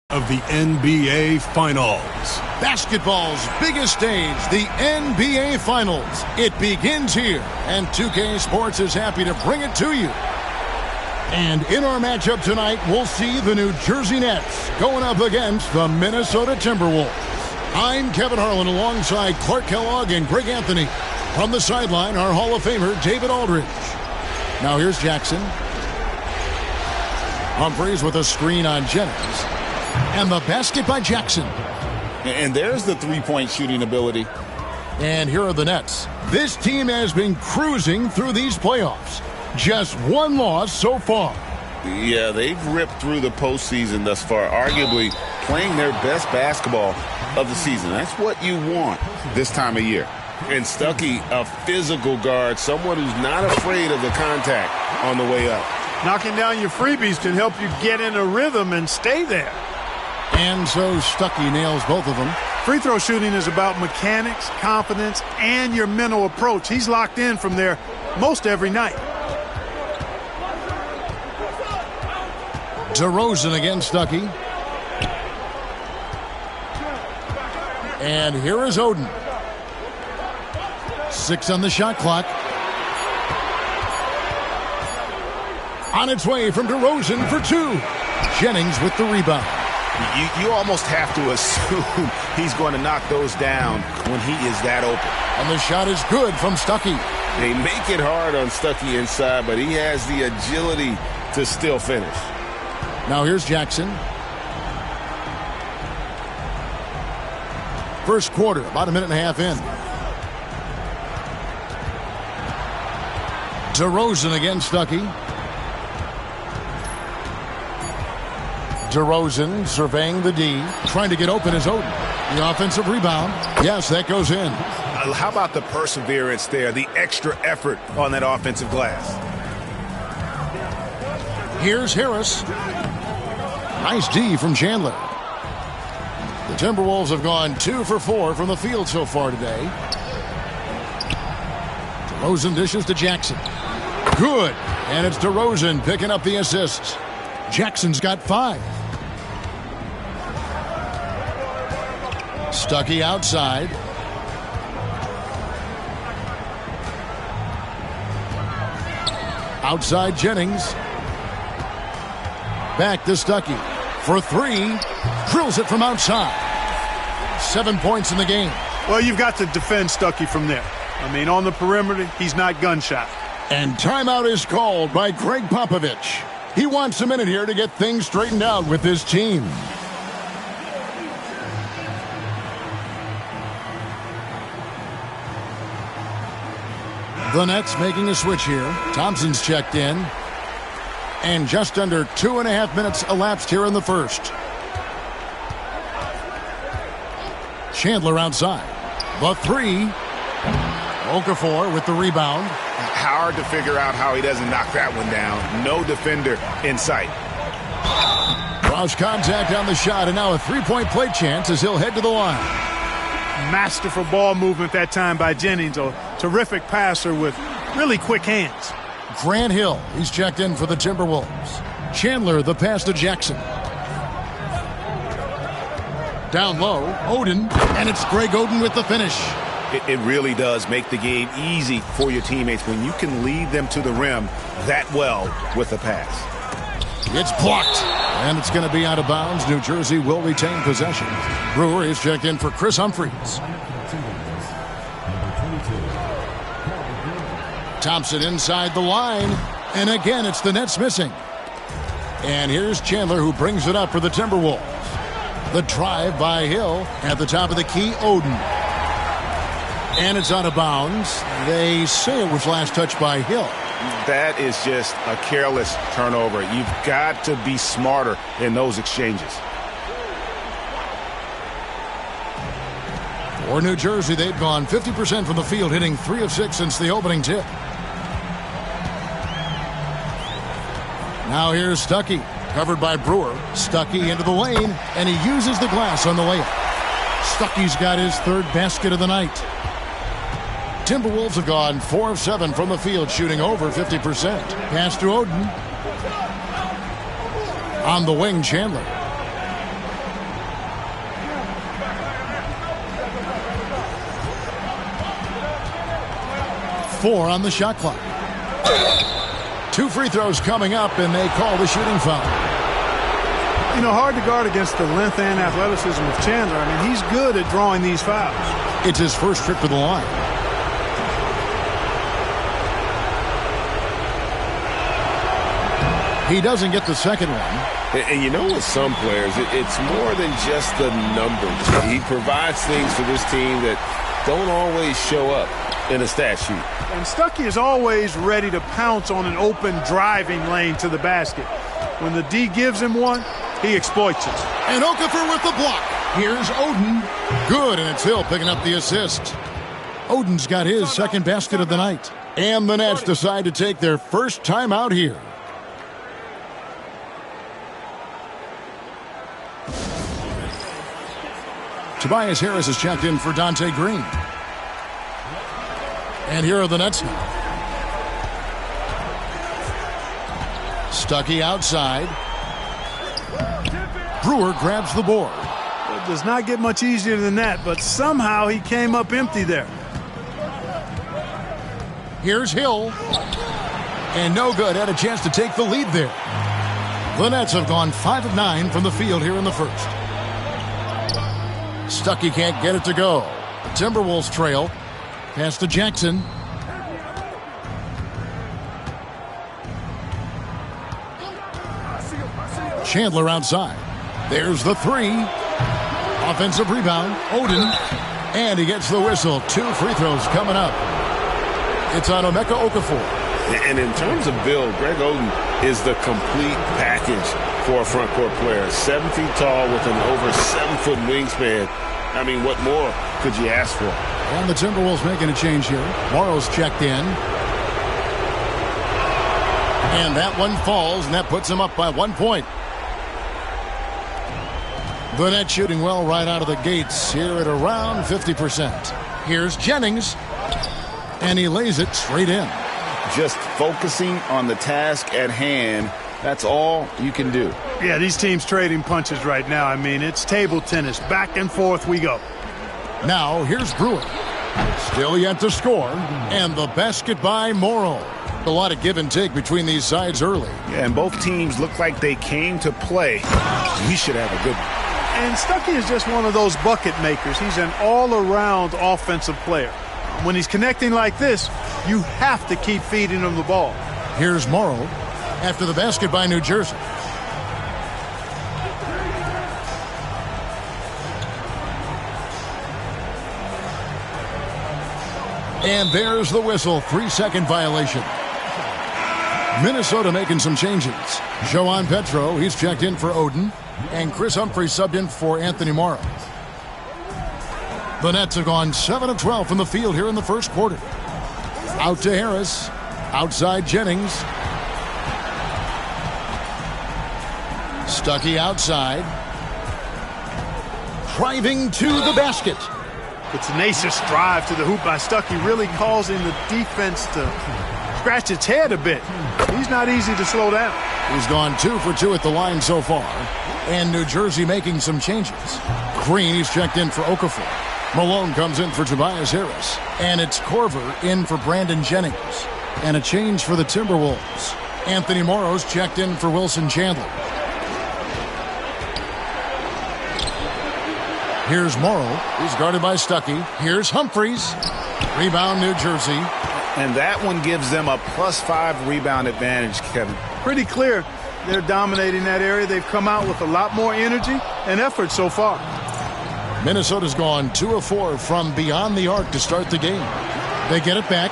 Of the NBA Finals. Basketball's biggest stage, the NBA Finals. It begins here, and 2K Sports is happy to bring it to you. And in our matchup tonight, we'll see the New Jersey Nets going up against the Minnesota Timberwolves. I'm Kevin Harlan alongside Clark Kellogg and Greg Anthony. From the sideline, our Hall of Famer, David Aldridge. Now here's Jackson. Humphries with a screen on Jennings. And the basket by Jackson. And there's the three-point shooting ability. And here are the Nets. This team has been cruising through these playoffs. Just one loss so far. Yeah, they've ripped through the postseason thus far, arguably playing their best basketball of the season. That's what you want this time of year. And Stuckey, a physical guard, someone who's not afraid of the contact on the way up. Knocking down your freebies can help you get in a rhythm and stay there. And so Stuckey nails both of them. Free throw shooting is about mechanics, confidence, and your mental approach. He's locked in from there most every night. DeRozan against Stuckey. And here is Oden. 6 on the shot clock. On its way from DeRozan for 2. Jennings with the rebound. You almost have to assume he's going to knock those down when he is that open. And the shot is good from Stuckey. They make it hard on Stuckey inside, but he has the agility to still finish. Now here's Jackson. First quarter, about a minute and a half in. DeRozan against Stuckey. DeRozan surveying the D, trying to get open as Oden. The offensive rebound. Yes, that goes in. How about the perseverance there, the extra effort on that offensive glass? Here's Harris. Nice D from Chandler. The Timberwolves have gone 2 for 4 from the field so far today. DeRozan dishes to Jackson. Good. And it's DeRozan picking up the assists. Jackson's got 5. Stuckey outside. Outside Jennings. Back to Stuckey. For 3. Drills it from outside. 7 points in the game. Well, you've got to defend Stuckey from there. I mean, on the perimeter, he's not gunshot. And timeout is called by Greg Popovich. He wants a minute here to get things straightened out with his team. The Nets making a switch here. Thompson's checked in. And just under 2.5 minutes elapsed here in the first. Chandler outside. The 3. Okafor with the rebound. Hard to figure out how he doesn't knock that one down. No defender in sight. Cross contact on the shot, and now a three-point play chance as he'll head to the line. Masterful ball movement that time by Jennings. A terrific passer with really quick hands. Grant Hill, he's checked in for the Timberwolves. Chandler, the pass to Jackson. Down low, Oden, and it's Greg Oden with the finish. It really does make the game easy for your teammates when you can lead them to the rim that well with the pass. It's blocked, and it's going to be out of bounds. New Jersey will retain possession. Brewer is checked in for Chris Humphries. Thompson inside the line, and again it's the Nets missing. And here's Chandler who brings it up for the Timberwolves. The drive by Hill at the top of the key, Oden. And it's out of bounds. They say it was last touched by Hill. That is just a careless turnover. You've got to be smarter in those exchanges. For New Jersey, they've gone 50% from the field, hitting 3 of 6 since the opening tip. Now here's Stuckey, covered by Brewer. Stuckey into the lane, and he uses the glass on the layup. Stuckey's got his 3rd basket of the night. Timberwolves have gone 4 of 7 from the field, shooting over 50%. Pass to Oden. On the wing, Chandler. 4 on the shot clock. 2 free throws coming up, and they call the shooting foul. You know, hard to guard against the length and athleticism of Chandler. I mean, he's good at drawing these fouls. It's his first trip to the line. He doesn't get the second one. And you know, with some players, it's more than just the numbers. He provides things for this team that don't always show up in a stat sheet. And Stuckey is always ready to pounce on an open driving lane to the basket. When the D gives him one, he exploits it. And Okafor with the block. Here's Oden. Good, and it's Hill picking up the assist. Oden's got his second basket of the night. And the Nets decide to take their first time out here. Tobias Harris is checked in for Dante Green. And here are the Nets now. Stuckey outside. Brewer grabs the board. It does not get much easier than that, but somehow he came up empty there. Here's Hill. And no good. Had a chance to take the lead there. The Nets have gone 5 of 9 from the field here in the first. Stuckey can't get it to go. The Timberwolves trail. Pass to Jackson. Chandler outside. There's the 3. Offensive rebound. Oden. And he gets the whistle. 2 free throws coming up. It's on Emeka Okafor. And in terms of build, Greg Oden is the complete package for a front court player. 7 feet tall with an over 7-foot wingspan. I mean, what more could you ask for? And the Timberwolves making a change here. Morrow's checked in. And that one falls, and that puts him up by 1 point. The Nets shooting well right out of the gates here at around 50%. Here's Jennings. And he lays it straight in. Just focusing on the task at hand. That's all you can do. Yeah, these teams trading punches right now. I mean, it's table tennis. Back and forth we go. Now, here's Brewer. Still yet to score. And the basket by Morrow. A lot of give and take between these sides early. Yeah, and both teams look like they came to play. We should have a good one. And Stuckey is just one of those bucket makers. He's an all-around offensive player. When he's connecting like this, you have to keep feeding him the ball. Here's Morrow after the basket by New Jersey. And there's the whistle. 3-second violation. Minnesota making some changes. Joan Petro, he's checked in for Oden. And Chris Humphries subbed in for Anthony Morrow. The Nets have gone 7 of 12 from the field here in the first quarter. Out to Harris. Outside Jennings. Stuckey outside. Driving to the basket. The tenacious drive to the hoop by Stuckey really causing the defense to scratch its head a bit. He's not easy to slow down. He's gone 2 for 2 at the line so far. And New Jersey making some changes. Green, he's checked in for Okafor. Malone comes in for Tobias Harris. And it's Korver in for Brandon Jennings. And a change for the Timberwolves. Anthony Morrow's checked in for Wilson Chandler. Here's Morrow. He's guarded by Stuckey. Here's Humphries. Rebound New Jersey. And that one gives them a +5 rebound advantage, Kevin. Pretty clear they're dominating that area. They've come out with a lot more energy and effort so far. Minnesota's gone 2 of 4 from beyond the arc to start the game. They get it back.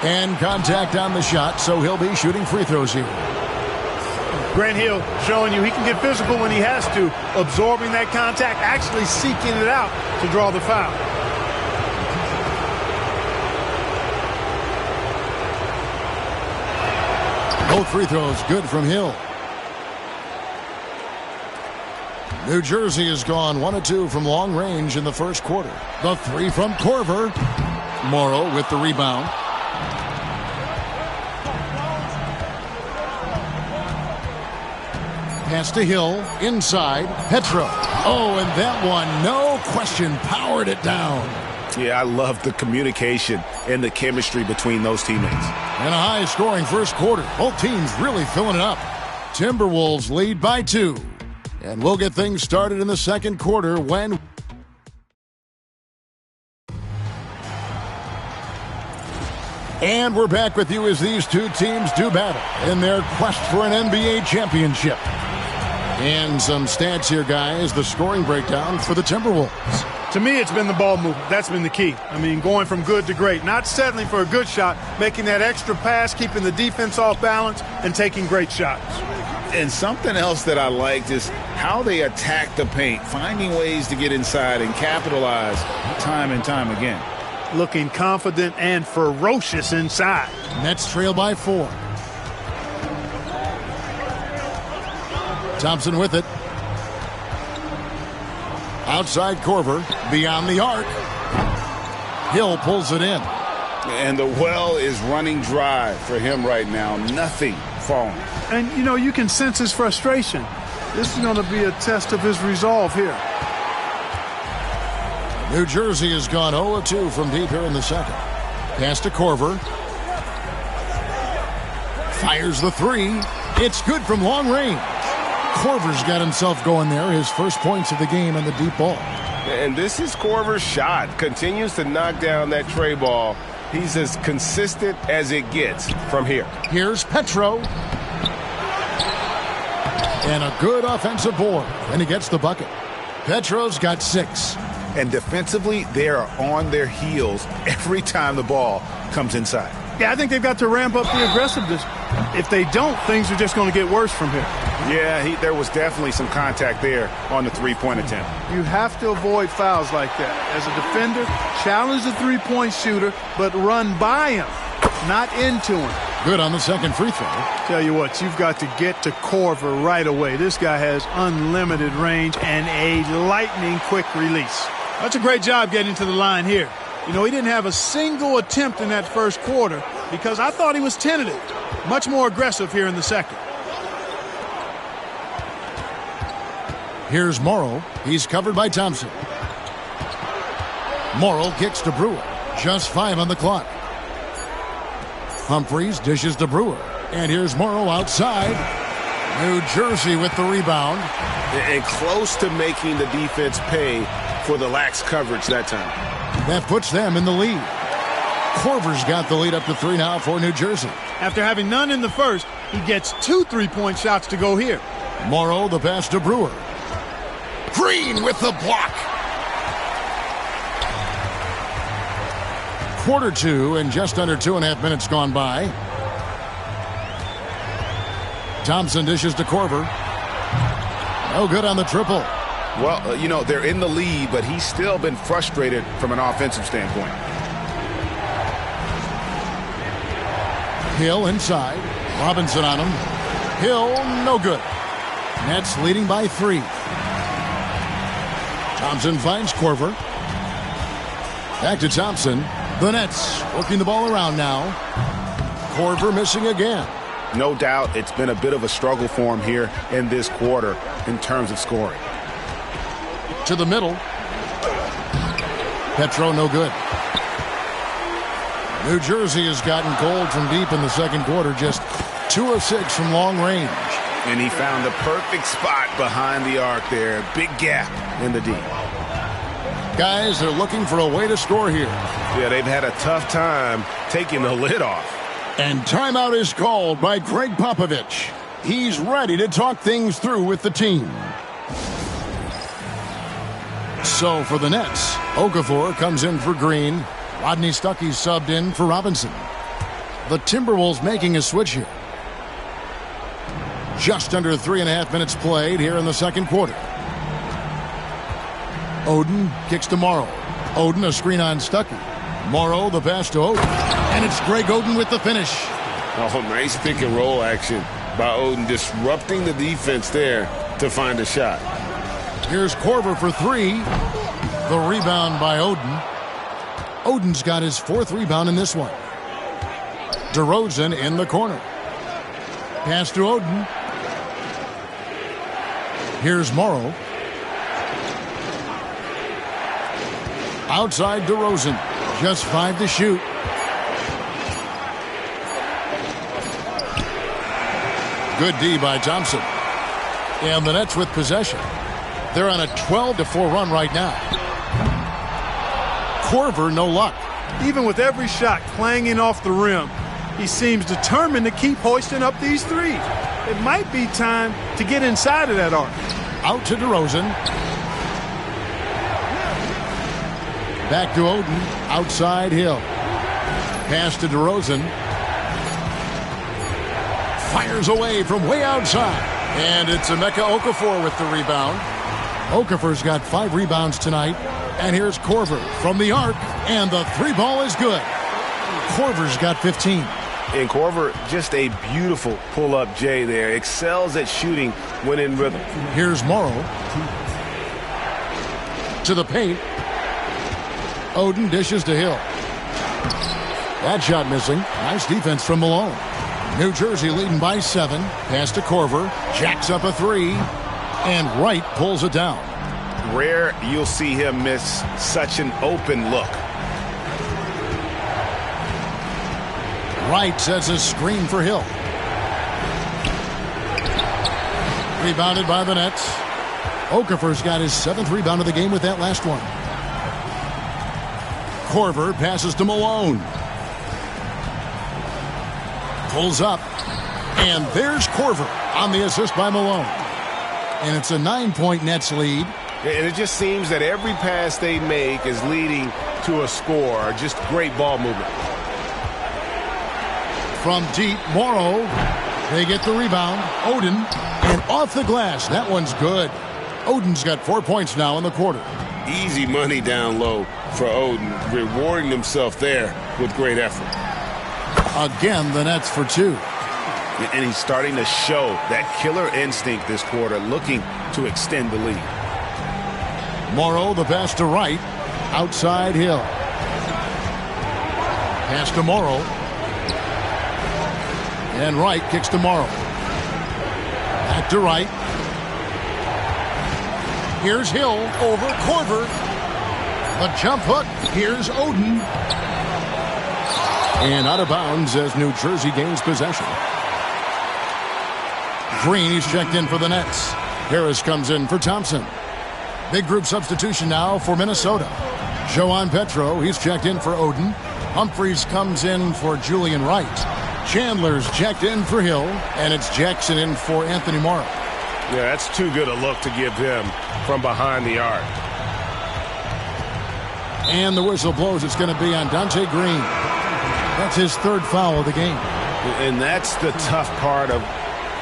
And contact on the shot, so he'll be shooting free throws here. Grant Hill showing you he can get physical when he has to, absorbing that contact, actually seeking it out to draw the foul. Both free throws good from Hill. New Jersey has gone 1 of 2 from long range in the first quarter. The 3 from Korver. Morrow with the rebound. Pass to Hill, inside, Petro. Oh, and that one, no question, powered it down. Yeah, I love the communication and the chemistry between those teammates. And a high-scoring first quarter. Both teams really filling it up. Timberwolves lead by 2. And we'll get things started in the second quarter when... And we're back with you as these two teams do battle in their quest for an NBA championship. And some stats here, guys. The scoring breakdown for the Timberwolves. To me, it's been the ball movement. That's been the key. I mean, going from good to great. Not settling for a good shot, making that extra pass, keeping the defense off balance, and taking great shots. And something else that I liked is how they attack the paint, finding ways to get inside and capitalize time and time again. Looking confident and ferocious inside. Nets trail by 4. Thompson with it. Outside Korver, beyond the arc. Hill pulls it in. And the well is running dry for him right now. Nothing falling. And, you know, you can sense his frustration. This is going to be a test of his resolve here. New Jersey has gone 0-2 from deep here in the second. Pass to Korver. Fires the 3. It's good from long range. Korver's got himself going there. His first points of the game on the deep ball. And this is Korver's shot. Continues to knock down that tray ball. He's as consistent as it gets from here. Here's Petro. And a good offensive board. And he gets the bucket. Petro's got 6. And defensively, they are on their heels every time the ball comes inside. Yeah, I think they've got to ramp up the aggressiveness. If they don't, things are just going to get worse from here. Yeah, there was definitely some contact there on the three-point attempt. You have to avoid fouls like that. As a defender, challenge the three-point shooter, but run by him, not into him. Good on the second free throw. Tell you what, you've got to get to Korver right away. This guy has unlimited range and a lightning-quick release. That's a great job getting to the line here. You know, he didn't have a single attempt in that first quarter because I thought he was tentative. Much more aggressive here in the second. Here's Morrow. He's covered by Thompson. Morrow kicks to Brewer. Just 5 on the clock. Humphries dishes to Brewer. And here's Morrow outside. New Jersey with the rebound. And close to making the defense pay for the lax coverage that time. That puts them in the lead. Korver's got the lead up to 3 now for New Jersey. After having none in the first, he gets 2 three-point shots to go here. Morrow the pass to Brewer. Green with the block. Quarter 2 and just under 2.5 minutes gone by. Thompson dishes to Korver. No good on the triple. Well, you know, they're in the lead, but he's still been frustrated from an offensive standpoint. Hill inside. Robinson on him. Hill, no good. Nets leading by 3. Thompson finds Korver. Back to Thompson. The Nets working the ball around now. Korver missing again. No doubt it's been a bit of a struggle for him here in this quarter in terms of scoring. To the middle. Petro no good. New Jersey has gotten cold from deep in the second quarter. Just 2 of 6 from long range. And he found the perfect spot behind the arc there. Big gap in the D. Guys, they're looking for a way to score here. Yeah, they've had a tough time taking the lid off. And timeout is called by Greg Popovich. He's ready to talk things through with the team. So for the Nets, Okafor comes in for Green. Rodney Stuckey subbed in for Robinson. The Timberwolves making a switch here. Just under 3.5 minutes played here in the second quarter. Oden kicks to Morrow. Oden a screen on Stuckey. Morrow the pass to Oden. And it's Greg Oden with the finish. Oh, nice pick and roll action by Oden, disrupting the defense there to find a shot. Here's Korver for 3. The rebound by Oden. Oden's got his 4th rebound in this one. DeRozan in the corner. Pass to Oden. Here's Morrow. Outside DeRozan. Just 5 to shoot. Good D by Thompson. And the Nets with possession. They're on a 12-4 run right now. Korver, no luck. Even with every shot clanging off the rim, he seems determined to keep hoisting up these threes. It might be time to get inside of that arc. Out to DeRozan. Back to Oden. Outside Hill. Pass to DeRozan. Fires away from way outside. And it's Emeka Okafor with the rebound. Okafor's got 5 rebounds tonight. And here's Korver from the arc. And the 3 ball is good. Korver's got 15. And Korver, just a beautiful pull-up J there. Excels at shooting when in rhythm. Here's Morrow. To the paint. Oden dishes to Hill. That shot missing. Nice defense from Malone. New Jersey leading by 7. Pass to Korver. Jacks up a 3. And Wright pulls it down. Rare you'll see him miss such an open look. Wright sets a screen for Hill. Rebounded by the Nets. Okafor's got his 7th rebound of the game with that last one. Korver passes to Malone. Pulls up. And there's Korver on the assist by Malone. And it's a 9-point Nets lead. And it just seems that every pass they make is leading to a score. Just great ball movement. From deep, Morrow. They get the rebound. Oden. And off the glass. That one's good. Oden's got 4 points now in the quarter. Easy money down low for Oden, rewarding himself there with great effort. Again, the Nets for 2. And he's starting to show that killer instinct this quarter, looking to extend the lead. Morrow, the pass to Wright. Outside Hill. Pass to Morrow. And Wright kicks to Morrow. Back to Wright. Here's Hill over Korver. A jump hook. Here's Oden. And out of bounds as New Jersey gains possession. Green, he's checked in for the Nets. Harris comes in for Thompson. Big group substitution now for Minnesota. Joan Petro, he's checked in for Oden. Humphries comes in for Julian Wright. Chandler's checked in for Hill. And it's Jackson in for Anthony Morrow. Yeah, that's too good a look to give him from behind the arc. And the whistle blows. It's going to be on Dante Green. That's his 3rd foul of the game. And that's the tough part of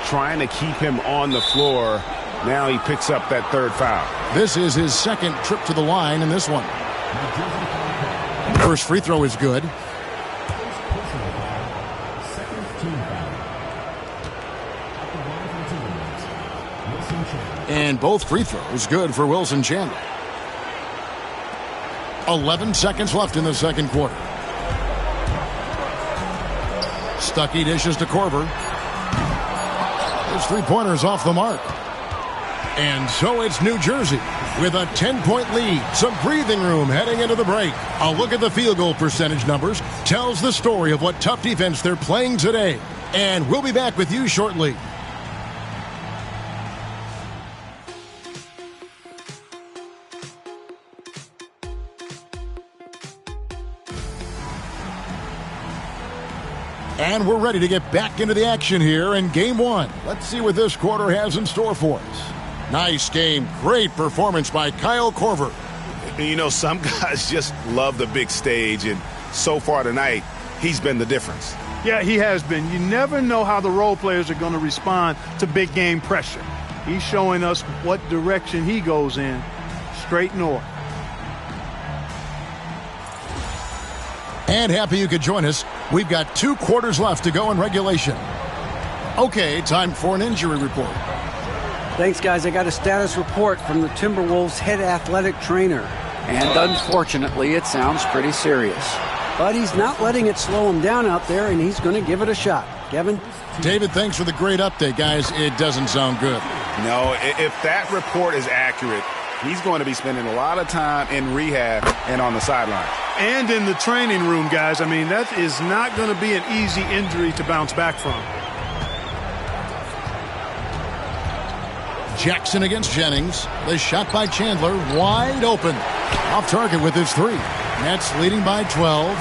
trying to keep him on the floor. Now he picks up that 3rd foul. This is his 2nd trip to the line in this one. First free throw is good. And both free throws good for Wilson Chandler. 11 seconds left in the 2nd quarter. Stuckey dishes to Korver. His 3-pointer's off the mark. And so it's New Jersey with a 10-point lead. Some breathing room heading into the break. A look at the field goal percentage numbers tells the story of what tough defense they're playing today. And we'll be back with you shortly. And we're ready to get back into the action here in Game 1. Let's see what this quarter has in store for us. Nice game. Great performance by Kyle Korver. You know, some guys just love the big stage, and so far tonight, he's been the difference. Yeah, he has been. You never know how the role players are going to respond to big game pressure. He's showing us what direction he goes in. Straight north. And happy you could join us. We've got 2 quarters left to go in regulation. Okay, time for an injury report. Thanks, guys. I got a status report from the Timberwolves head athletic trainer. And unfortunately, it sounds pretty serious. But he's not letting it slow him down out there, and he's going to give it a shot. Kevin? David, thanks for the great update, guys. It doesn't sound good. No, if that report is accurate, He's going to be spending a lot of time in rehab and on the sideline. And in the training room, guys. I mean, that is not going to be an easy injury to bounce back from. Jackson against Jennings. The shot by Chandler, wide open. Off target with his 3. Nets leading by 12.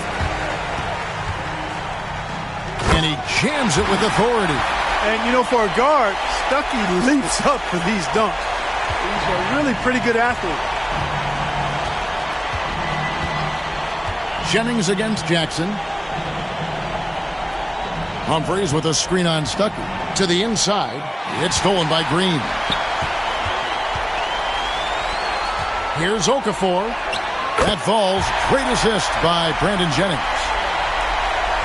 And he jams it with authority. And, you know, for a guard, Stuckey leaps up for these dunks. He's a really pretty good athlete. Jennings against Jackson. Humphries with a screen on Stuckey. To the inside. It's stolen by Green. Here's Okafor. That falls. Great assist by Brandon Jennings.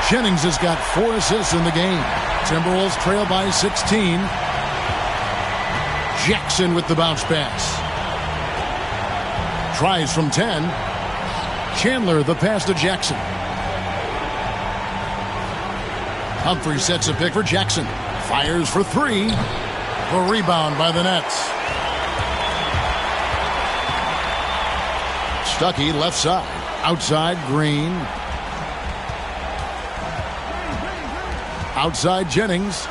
Jennings has got 4 assists in the game. Timberwolves trail by 16. Jackson with the bounce pass. Tries from 10. Chandler the pass to Jackson. Humphrey sets a pick for Jackson. Fires for 3. A rebound by the Nets. Stuckey left side. Outside Green. Outside Jennings.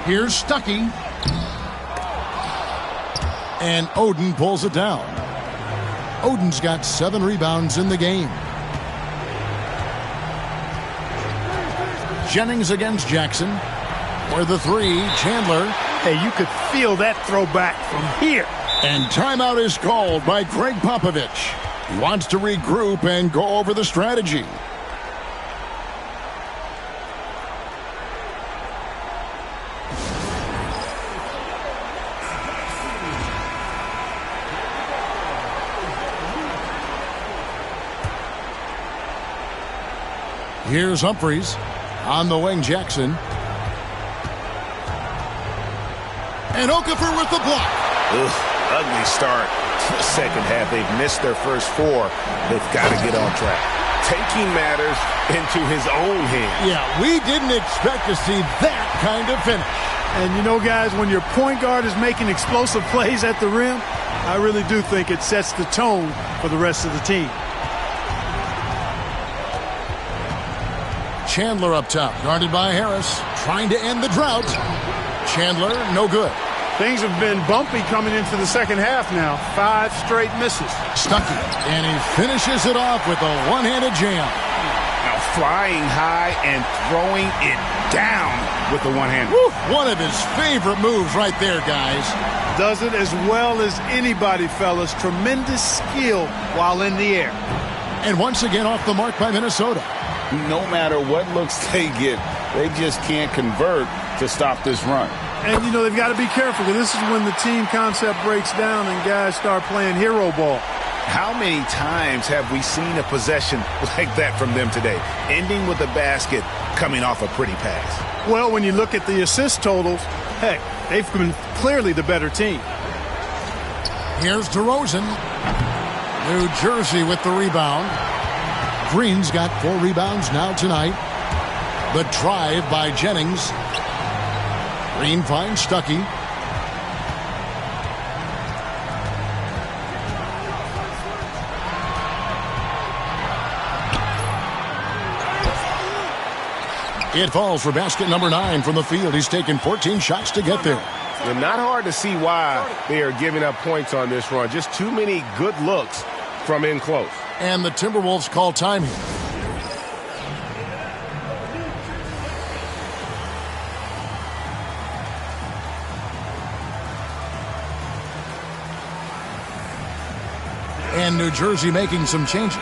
Here's Stuckey. And Oden pulls it down. Oden's got 7 rebounds in the game. Jennings against Jackson. For the 3, Chandler. Hey, you could feel that throwback from here. And timeout is called by Greg Popovich. He wants to regroup and go over the strategy. Here's Humphries. On the wing, Jackson. And Okafor with the block. Ugly start to the second half. They've missed their first 4. They've got to get on track. Taking matters into his own hands. Yeah, we didn't expect to see that kind of finish. And you know, guys, when your point guard is making explosive plays at the rim, I really do think it sets the tone for the rest of the team. Chandler up top, guarded by Harris, trying to end the drought. Chandler, no good. Things have been bumpy coming into the second half now. 5 straight misses. Stuckey, and he finishes it off with a one-handed jam. Now flying high and throwing it down with the one hand. One of his favorite moves right there, guys. Does it as well as anybody, fellas. Tremendous skill while in the air. And once again off the mark by Minnesota. No matter what looks they get, they just can't convert to stop this run. And, you know, they've got to be careful, because this is when the team concept breaks down and guys start playing hero ball. How many times have we seen a possession like that from them today, ending with a basket coming off a pretty pass? Well, when you look at the assist totals, heck, they've been clearly the better team. Here's DeRozan. New Jersey with the rebound. Green's got 4 rebounds now tonight. The drive by Jennings. Green finds Stuckey. It falls for basket number 9 from the field. He's taken 14 shots to get there. And not hard to see why they are giving up points on this run. Just too many good looks from in close. And the Timberwolves call time here. And New Jersey making some changes.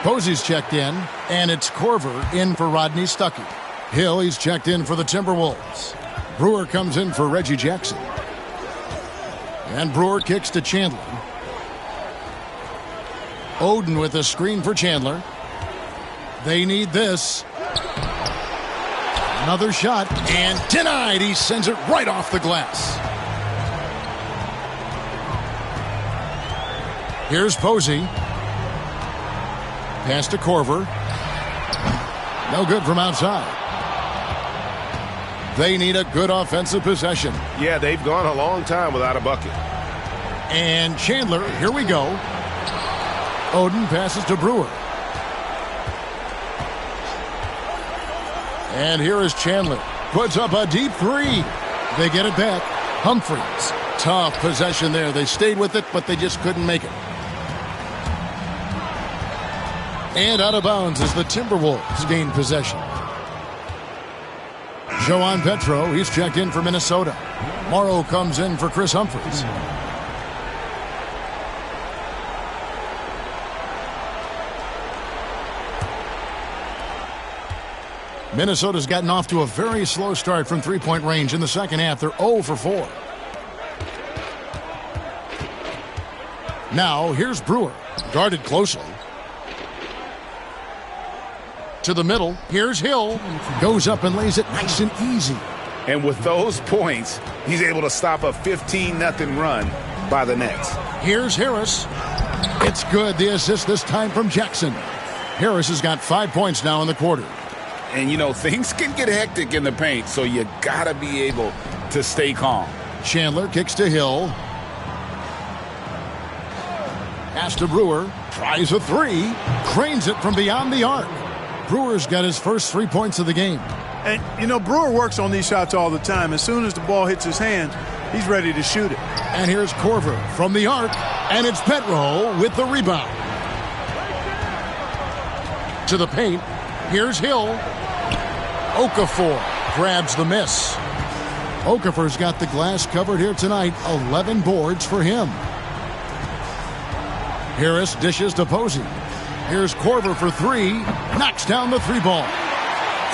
Posey's checked in, and it's Korver in for Rodney Stuckey. Hill, he's checked in for the Timberwolves. Brewer comes in for Reggie Jackson. And Brewer kicks to Chandler. Oden with a screen for Chandler. They need this. Another shot, and denied. He sends it right off the glass. Here's Posey. Pass to Korver. No good from outside. They need a good offensive possession. Yeah, they've gone a long time without a bucket. And Chandler, here we go. Oden passes to Brewer. And here is Chandler. Puts up a deep three. They get it back. Humphries. Tough possession there. They stayed with it, but they just couldn't make it. And out of bounds as the Timberwolves gain possession. Joan Petro, he's checked in for Minnesota. Morrow comes in for Chris Humphries. Minnesota's gotten off to a very slow start from three-point range in the second half. They're 0 for 4. Now, here's Brewer, guarded closely. To the middle, here's Hill. Goes up and lays it nice and easy. And with those points, he's able to stop a 15-0 run by the Nets. Here's Harris. It's good. The assist this time from Jackson. Harris has got 5 points now in the quarter. And, you know, things can get hectic in the paint, so you got to be able to stay calm. Chandler kicks to Hill. Pass to Brewer. Tries a three. Cranes it from beyond the arc. Brewer's got his first 3 points of the game. And, you know, Brewer works on these shots all the time. As soon as the ball hits his hands, he's ready to shoot it. And here's Korver from the arc. And it's Petro with the rebound. To the paint. Here's Hill. Okafor grabs the miss. Okafor's got the glass covered here tonight. 11 boards for him. Harris dishes to Posey. Here's Korver for three. Knocks down the three ball.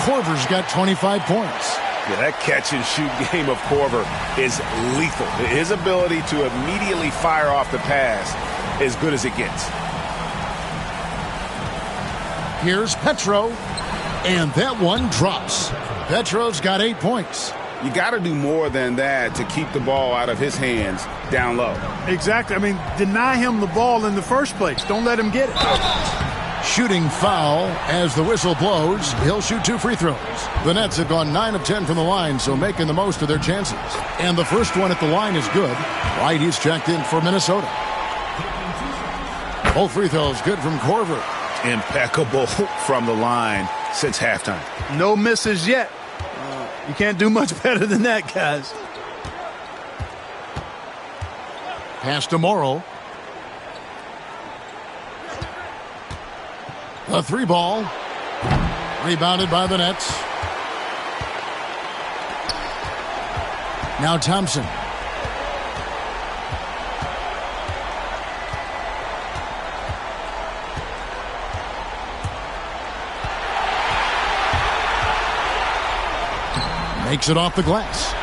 Korver's got 25 points. Yeah, that catch-and-shoot game of Korver is lethal. His ability to immediately fire off the pass as good as it gets. Here's Petro. And that one drops. Petro's got 8 points. You got to do more than that to keep the ball out of his hands down low. Exactly. I mean, deny him the ball in the first place. Don't let him get it. Shooting foul as the whistle blows. He'll shoot 2 free throws. The Nets have gone 9 of 10 from the line, so making the most of their chances. And the first one at the line is good. White, he's checked in for Minnesota. Both free throws good from Korver. Impeccable from the line since halftime. No misses yet. You can't do much better than that, guys. Pass to Morrow. A three ball. Rebounded by the Nets. Now Thompson. Makes it off the glass.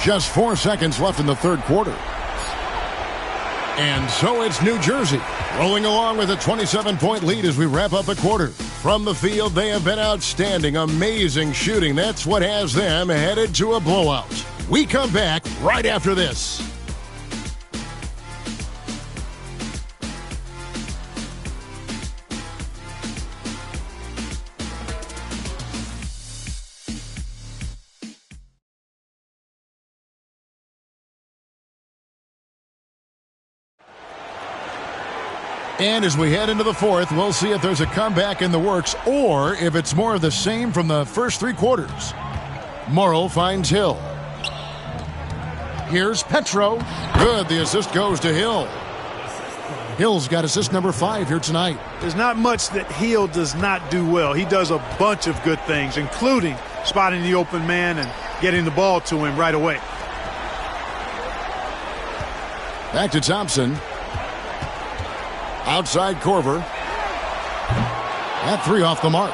Just 4 seconds left in the third quarter. And so it's New Jersey rolling along with a 27-point lead as we wrap up the quarter. From the field, they have been outstanding, amazing shooting. That's what has them headed to a blowout. We come back right after this. And as we head into the fourth, we'll see if there's a comeback in the works or if it's more of the same from the first 3 quarters. Morrow finds Hill. Here's Petro. Good. The assist goes to Hill. Hill's got assist number 5 here tonight. There's not much that Hill does not do well. He does a bunch of good things, including spotting the open man and getting the ball to him right away. Back to Thompson. Outside Korver. That 3 off the mark.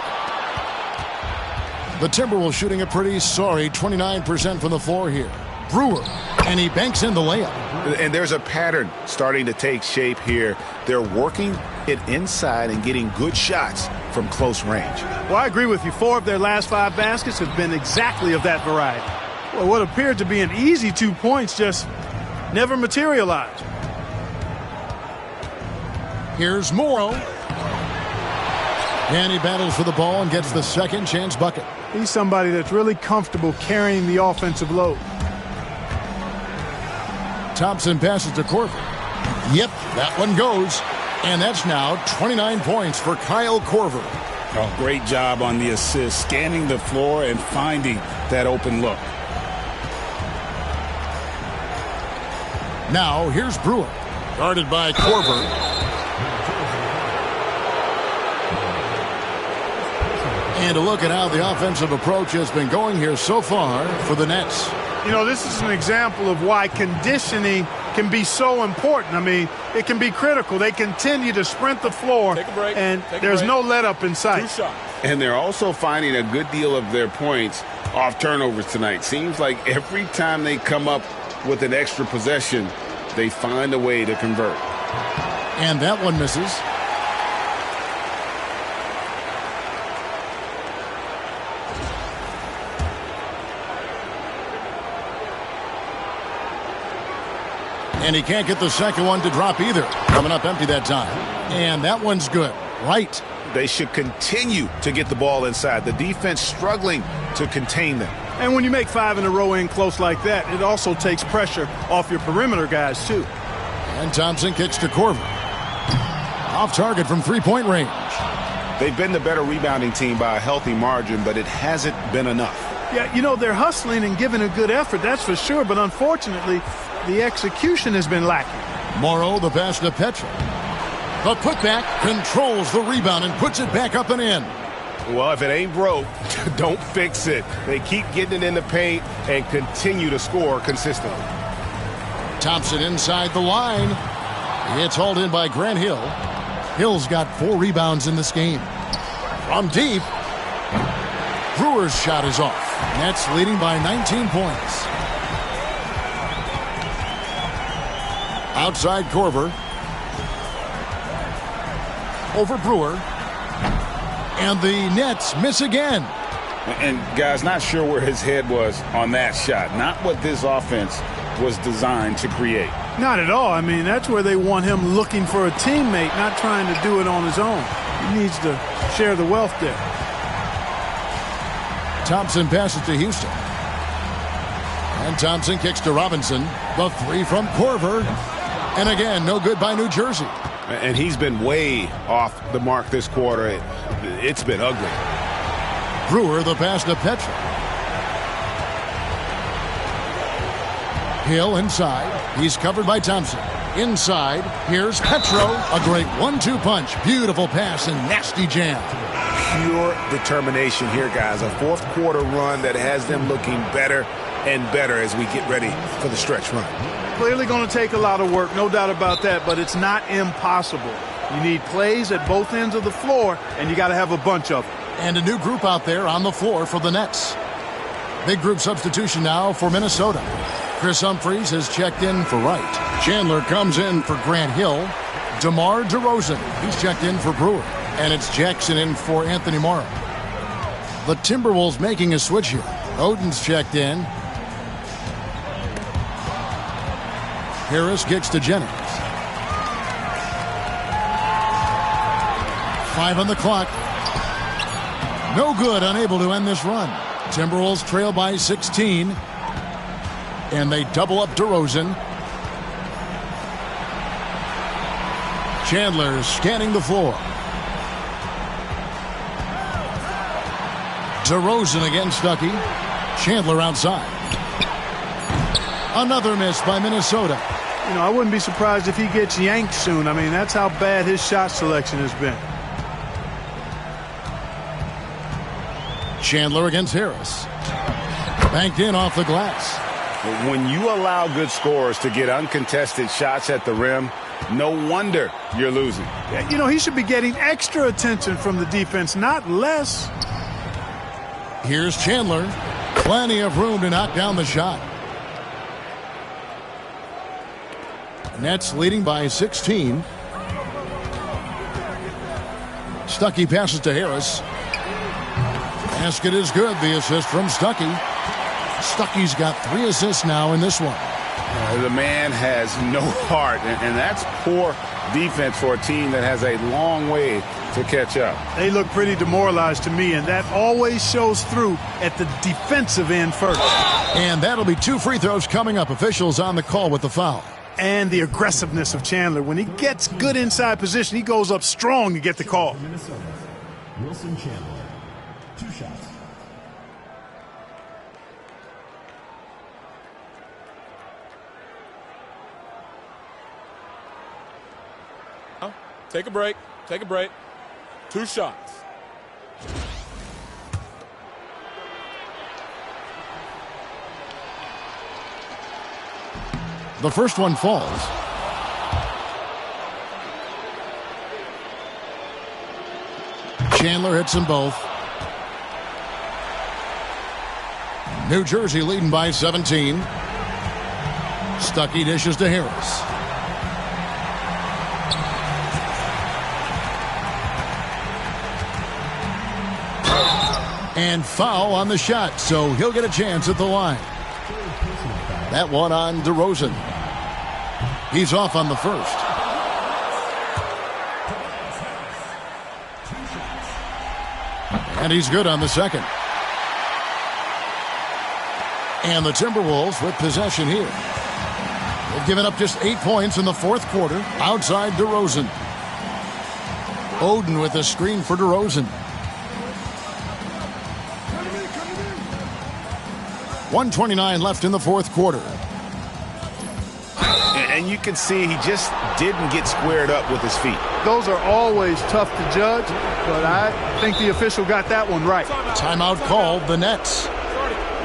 The Timberwolves shooting a pretty sorry 29% from the floor here. Brewer, and he banks in the layup. And there's a pattern starting to take shape here. They're working it inside and getting good shots from close range. Well, I agree with you. 4 of their last 5 baskets have been exactly of that variety. Well, what appeared to be an easy 2 points just never materialized. Here's Morrow. And he battles for the ball and gets the second chance bucket. He's somebody that's really comfortable carrying the offensive load. Thompson passes to Korver. Yep, that one goes. And that's now 29 points for Kyle Korver. Oh, great job on the assist, scanning the floor and finding that open look. Now, here's Brewer. Guarded by Korver. And a look at how the offensive approach has been going here so far for the Nets. You know, this is an example of why conditioning can be so important. I mean, it can be critical. They continue to sprint the floor, and there's no let-up in sight. And they're also finding a good deal of their points off turnovers tonight. Seems like every time they come up with an extra possession, they find a way to convert. And that one misses. And he can't get the second one to drop either. Coming up empty that time. And that one's good. Right. They should continue to get the ball inside. The defense struggling to contain them. And when you make 5 in a row in close like that, it also takes pressure off your perimeter guys, too. And Thompson kicks to Korver. Off target from three-point range. They've been the better rebounding team by a healthy margin, but it hasn't been enough. Yeah, you know, they're hustling and giving a good effort, that's for sure. But unfortunately, the execution has been lacking. Morrow, the pass to Petra. The putback controls the rebound and puts it back up and in. Well, if it ain't broke, don't fix it. They keep getting it in the paint and continue to score consistently. Thompson inside the line. It's hauled in by Grant Hill. Hill's got 4 rebounds in this game. From deep, Brewer's shot is off. Nets leading by 19 points. Outside Korver. Over Brewer. And the Nets miss again. And, guys, not sure where his head was on that shot. Not what this offense was designed to create. Not at all. I mean, that's where they want him looking for a teammate, not trying to do it on his own. He needs to share the wealth there. Thompson passes to Houston. And Thompson kicks to Robinson. The 3 from Korver. And again, no good by New Jersey. And he's been way off the mark this quarter. It's been ugly. Brewer, the pass to Petra. Hill inside. He's covered by Thompson. Inside, here's Petro. A great 1-2 punch. Beautiful pass and nasty jam. Pure determination here, guys. A fourth quarter run that has them looking better and better as we get ready for the stretch run. Clearly going to take a lot of work, no doubt about that, but it's not impossible. You need plays at both ends of the floor, and you got to have a bunch of them. And a new group out there on the floor for the Nets. Big group substitution now for Minnesota. Chris Humphries has checked in for Wright. Chandler comes in for Grant Hill. DeMar DeRozan, he's checked in for Brewer. And it's Jackson in for Anthony Morrow. The Timberwolves making a switch here. Oden's checked in. Harris kicks to Jennings. 5 on the clock. No good, unable to end this run. Timberwolves trail by 16. And they double up DeRozan. Chandler scanning the floor. DeRozan against Stuckey. Chandler outside. Another miss by Minnesota. You know, I wouldn't be surprised if he gets yanked soon. I mean, that's how bad his shot selection has been. Chandler against Harris. Banked in off the glass. When you allow good scorers to get uncontested shots at the rim, no wonder you're losing. You know, he should be getting extra attention from the defense, not less. Here's Chandler. Plenty of room to knock down the shot. Nets leading by 16. Stuckey passes to Harris. Basket is good. The assist from Stuckey. Stuckey's got 3 assists now in this one. The man has no heart, and that's poor defense for a team that has a long way to catch up. They look pretty demoralized to me, and that always shows through at the defensive end first. And that'll be 2 free throws coming up. Officials on the call with the foul. And the aggressiveness of Chandler. When he gets good inside position, he goes up strong to get the call. Minnesota, Wilson Chandler, 2 shots. Take a break. Take a break. 2 shots. The first one falls. Chandler hits them both. New Jersey leading by 17. Stuckey dishes to Harris. And foul on the shot, so he'll get a chance at the line. That one on DeRozan. He's off on the first. And he's good on the second. And the Timberwolves with possession here. They've given up just 8 points in the fourth quarter outside DeRozan. Oden with a screen for DeRozan. 1:29 left in the fourth quarter. And you can see he just didn't get squared up with his feet. Those are always tough to judge, but I think the official got that one right. Timeout called, the Nets.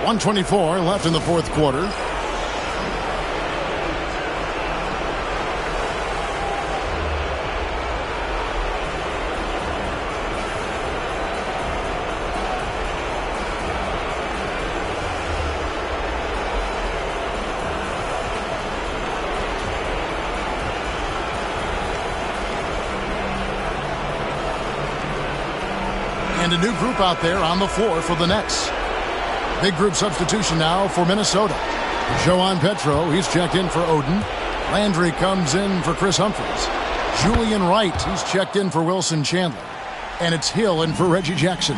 1:24 left in the fourth quarter. And a new group out there on the floor for the Nets. Big group substitution now for Minnesota. Joan Petro, he's checked in for Oden. Landry comes in for Chris Humphries. Julian Wright, he's checked in for Wilson Chandler. And it's Hill in for Reggie Jackson.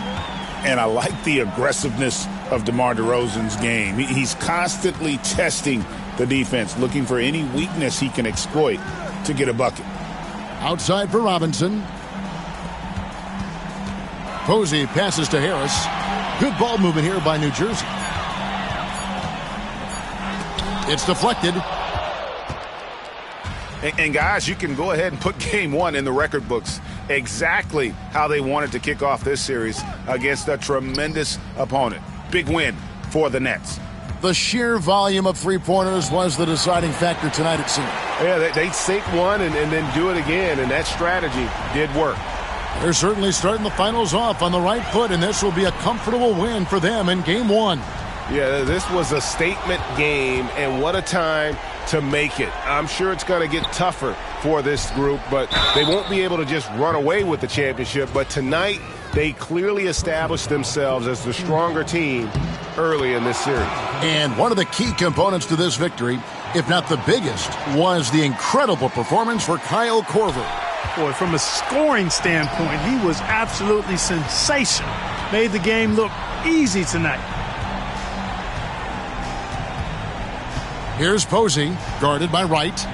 And I like the aggressiveness of DeMar DeRozan's game. He's constantly testing the defense, looking for any weakness he can exploit to get a bucket. Outside for Robinson. Posey passes to Harris. Good ball movement here by New Jersey. It's deflected. And guys, you can go ahead and put game one in the record books. Exactly how they wanted to kick off this series against a tremendous opponent. Big win for the Nets. The sheer volume of three-pointers was the deciding factor tonight, it seemed. Yeah, they sink one and then do it again, and that strategy did work. They're certainly starting the finals off on the right foot, and this will be a comfortable win for them in Game 1. Yeah, this was a statement game, and what a time to make it. I'm sure it's going to get tougher for this group, but they won't be able to just run away with the championship. But tonight, they clearly established themselves as the stronger team early in this series. And one of the key components to this victory, if not the biggest, was the incredible performance for Kyle Korver. Boy, from a scoring standpoint, he was absolutely sensational. Made the game look easy tonight. Here's Posey, guarded by Wright.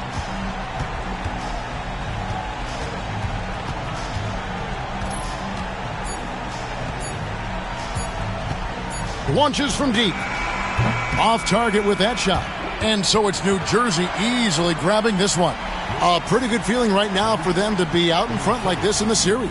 Launches from deep. Off target with that shot. And so it's New Jersey easily grabbing this one. A pretty good feeling right now for them to be out in front like this in the series.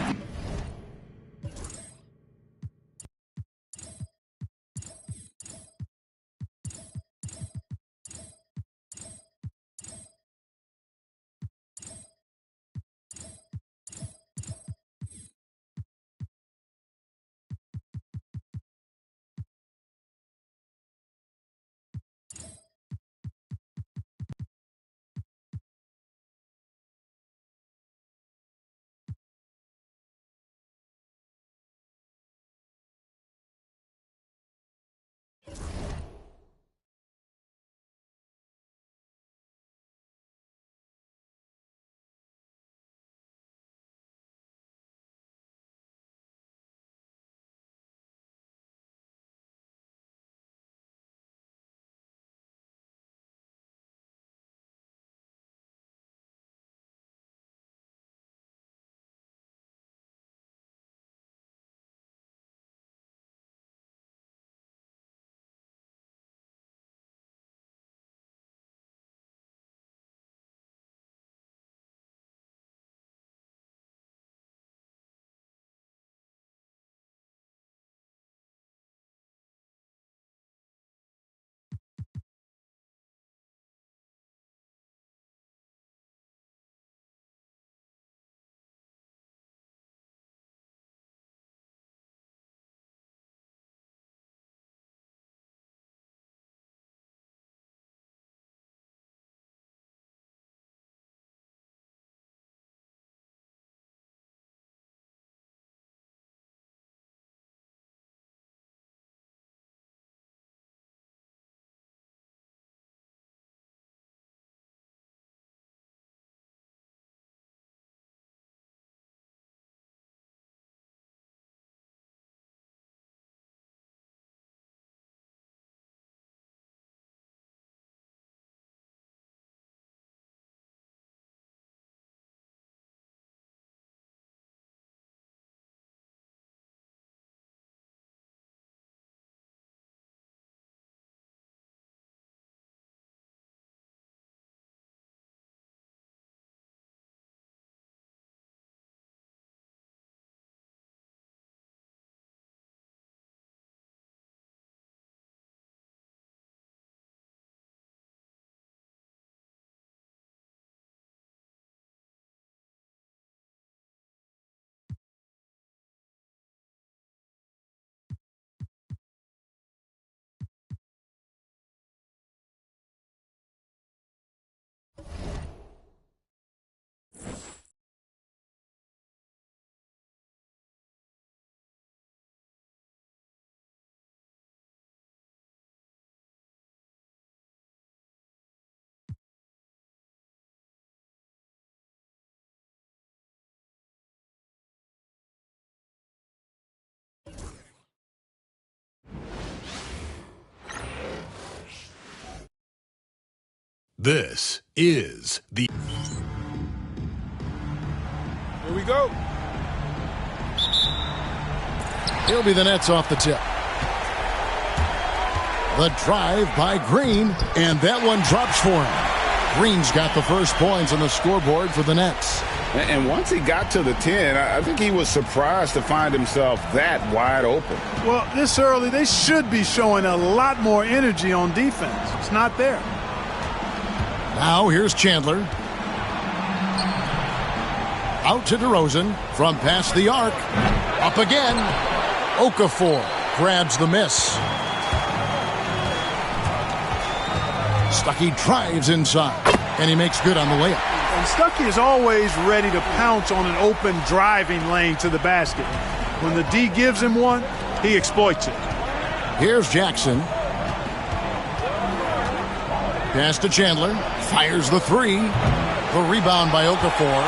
This is the... Here we go. He'll be the Nets off the tip. The drive by Green, and that one drops for him. Green's got the first points on the scoreboard for the Nets. And once he got to the 10, I think he was surprised to find himself that wide open. Well, this early, they should be showing a lot more energy on defense. It's not there. Now here's Chandler. Out to DeRozan from past the arc. Up again. Okafor grabs the miss. Stuckey drives inside, and he makes good on the layup. And Stuckey is always ready to pounce on an open driving lane to the basket. When the D gives him one, he exploits it. Here's Jackson. Pass to Chandler. Fires the three. The rebound by Okafor.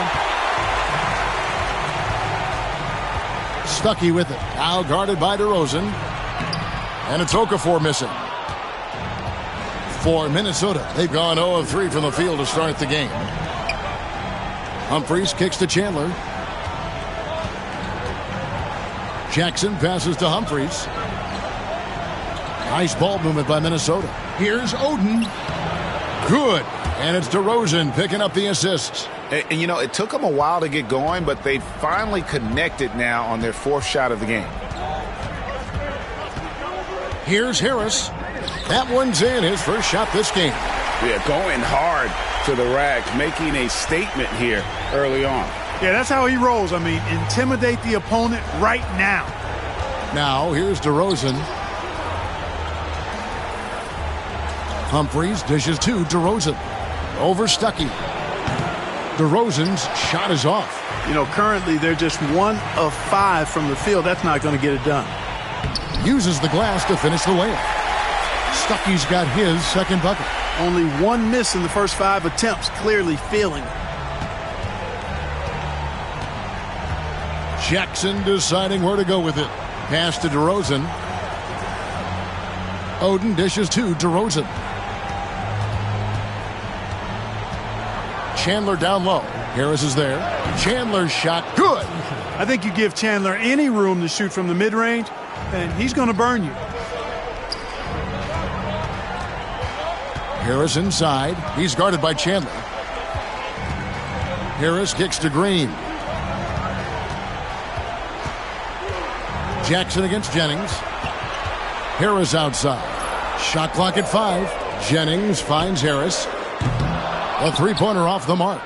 Stuckey with it. Now guarded by DeRozan. And it's Okafor missing. For Minnesota, they've gone 0 of 3 from the field to start the game. Humphries kicks to Chandler. Jackson passes to Humphries. Nice ball movement by Minnesota. Here's Oden. Good. And it's DeRozan picking up the assists. And you know, it took them a while to get going, but they finally connected now on their fourth shot of the game. Here's Harris. That one's in, his first shot this game. Yeah, going hard to the rack, making a statement here early on. Yeah, that's how he rolls. I mean, intimidate the opponent right now. Now, here's DeRozan. Humphries dishes to DeRozan. Over Stuckey. DeRozan's shot is off. You know, currently they're just 1 of 5 from the field. That's not going to get it done. Uses the glass to finish the layup. Stuckey's got his second bucket. Only 1 miss in the first 5 attempts, clearly feeling it. Jackson deciding where to go with it. Pass to DeRozan. Oden dishes to DeRozan. Chandler down low. Harris is there. Chandler's shot, good. I think you give Chandler any room to shoot from the mid-range, and he's going to burn you. Harris inside. He's guarded by Chandler. Harris kicks to Green. Jackson against Jennings. Harris outside. Shot clock at 5. Jennings finds Harris. A three-pointer off the mark.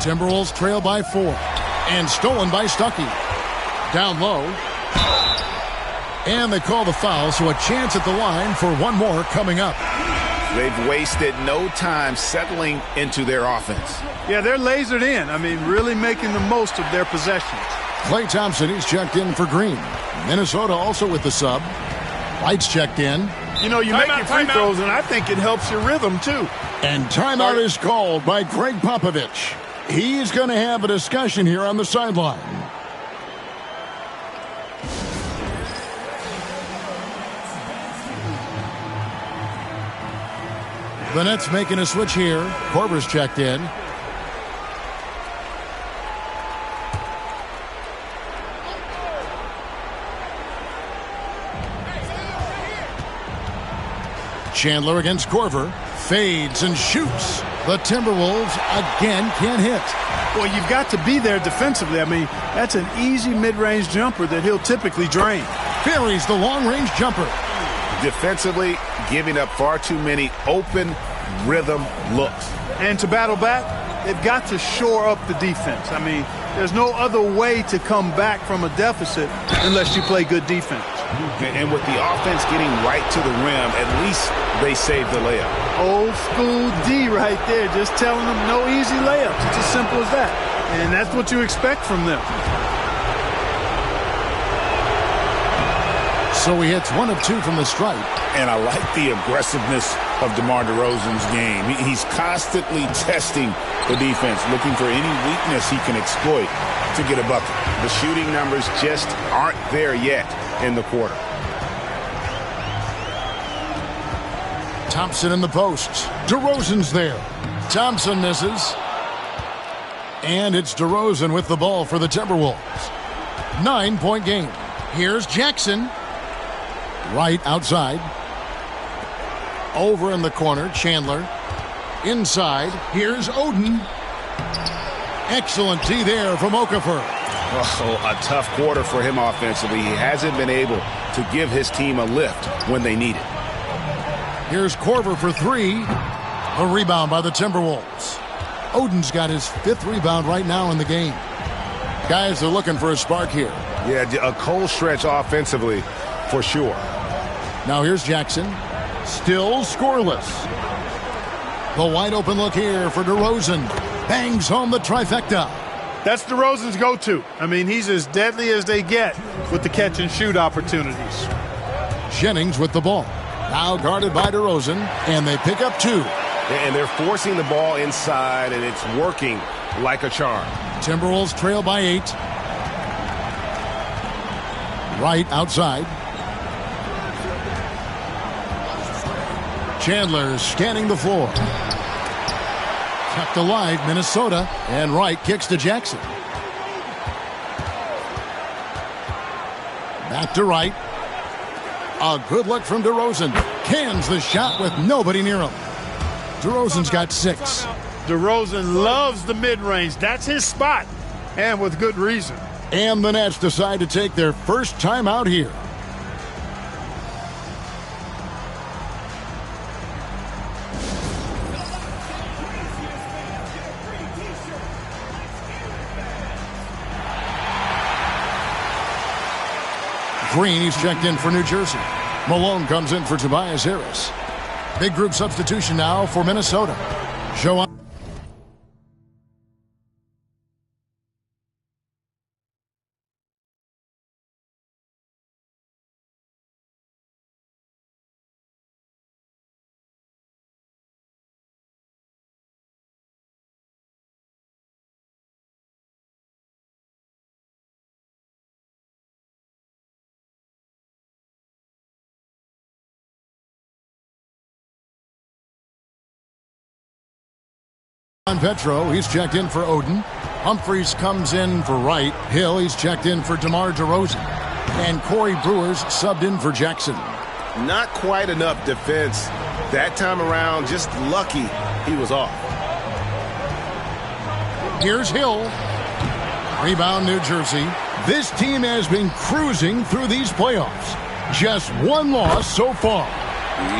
Timberwolves trail by 4. And stolen by Stuckey. Down low. And they call the foul, so a chance at the line for one more coming up. They've wasted no time settling into their offense. Yeah, they're lasered in. I mean, really making the most of their possessions. Klay Thompson, he's checked in for Green. Minnesota also with the sub. White's checked in. You know, you make your free throws, and I think it helps your rhythm, too. And timeout is called by Greg Popovich. He's going to have a discussion here on the sideline. The Nets making a switch here. Korver's checked in. Chandler against Korver. Fades and shoots. The Timberwolves again can't hit. Well, you've got to be there defensively. I mean, that's an easy mid-range jumper that he'll typically drain. Buries the long-range jumper. Defensively, giving up far too many open rhythm looks. And to battle back, they've got to shore up the defense. I mean, there's no other way to come back from a deficit unless you play good defense. And with the offense getting right to the rim, at least they saved the layup. Old school D right there, just telling them no easy layups. It's as simple as that. And that's what you expect from them. So he hits 1 of 2 from the stripe. And I like the aggressiveness of DeMar DeRozan's game. He's constantly testing the defense, looking for any weakness he can exploit to get a bucket. The shooting numbers just aren't there yet in the quarter. Thompson in the post. DeRozan's there. Thompson misses. And it's DeRozan with the ball for the Timberwolves. 9-point game. Here's Jackson. Right outside. Over in the corner, Chandler. Inside, here's Oden. Excellent D there from Okafor. Oh, a tough quarter for him offensively. He hasn't been able to give his team a lift when they need it. Here's Korver for three. A rebound by the Timberwolves. Oden's got his 5th rebound right now in the game. Guys are looking for a spark here. Yeah, a cold stretch offensively for sure. Now here's Jackson. Still scoreless. The wide open look here for DeRozan. Bangs home the trifecta. That's DeRozan's go-to. I mean, he's as deadly as they get with the catch-and-shoot opportunities. Jennings with the ball. Now guarded by DeRozan, and they pick up 2. And they're forcing the ball inside, and it's working like a charm. Timberwolves trail by 8. Right outside. Chandler scanning the floor. Kept alive, Minnesota. And Wright kicks to Jackson. Back to Wright. A good look from DeRozan. Cans the shot with nobody near him. DeRozan's got 6. DeRozan loves the mid-range. That's his spot, and with good reason. And the Nets decide to take their first time out here. Green, he's checked in for New Jersey. Malone comes in for Tobias Harris. Big group substitution now for Minnesota. Joe Petro, he's checked in for Oden. Humphries comes in for Wright. Hill, he's checked in for DeMar DeRozan. And Corey Brewer's subbed in for Jackson. Not quite enough defense that time around. Just lucky he was off. Here's Hill. Rebound, New Jersey. This team has been cruising through these playoffs. Just one loss so far.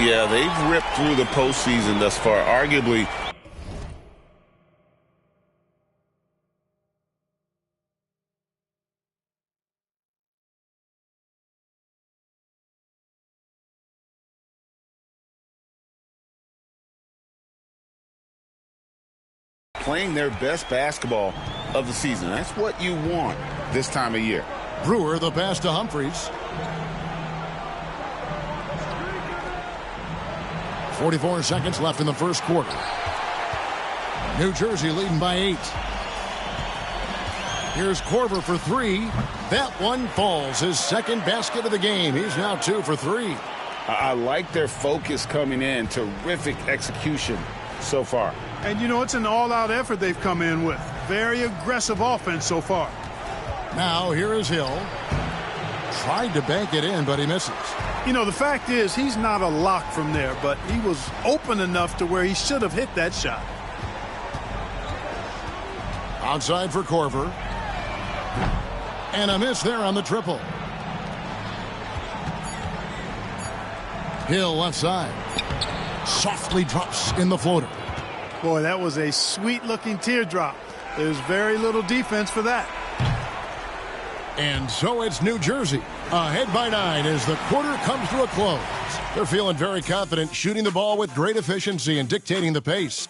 Yeah, they've ripped through the postseason thus far. Arguably, playing their best basketball of the season. That's what you want this time of year. Brewer, the pass to Humphries. 44 seconds left in the first quarter. New Jersey leading by 8. Here's Korver for 3. That one falls. His second basket of the game. He's now 2 for 3. I like their focus coming in. Terrific execution so far. And, you know, it's an all-out effort they've come in with. Very aggressive offense so far. Now, here is Hill. Tried to bank it in, but he misses. You know, the fact is, he's not a lock from there, but he was open enough to where he should have hit that shot. Outside for Korver. And a miss there on the triple. Hill left side. Softly drops in the floater. Boy, that was a sweet-looking teardrop. There's very little defense for that. And so it's New Jersey, ahead by 9 as the quarter comes to a close. They're feeling very confident, shooting the ball with great efficiency and dictating the pace.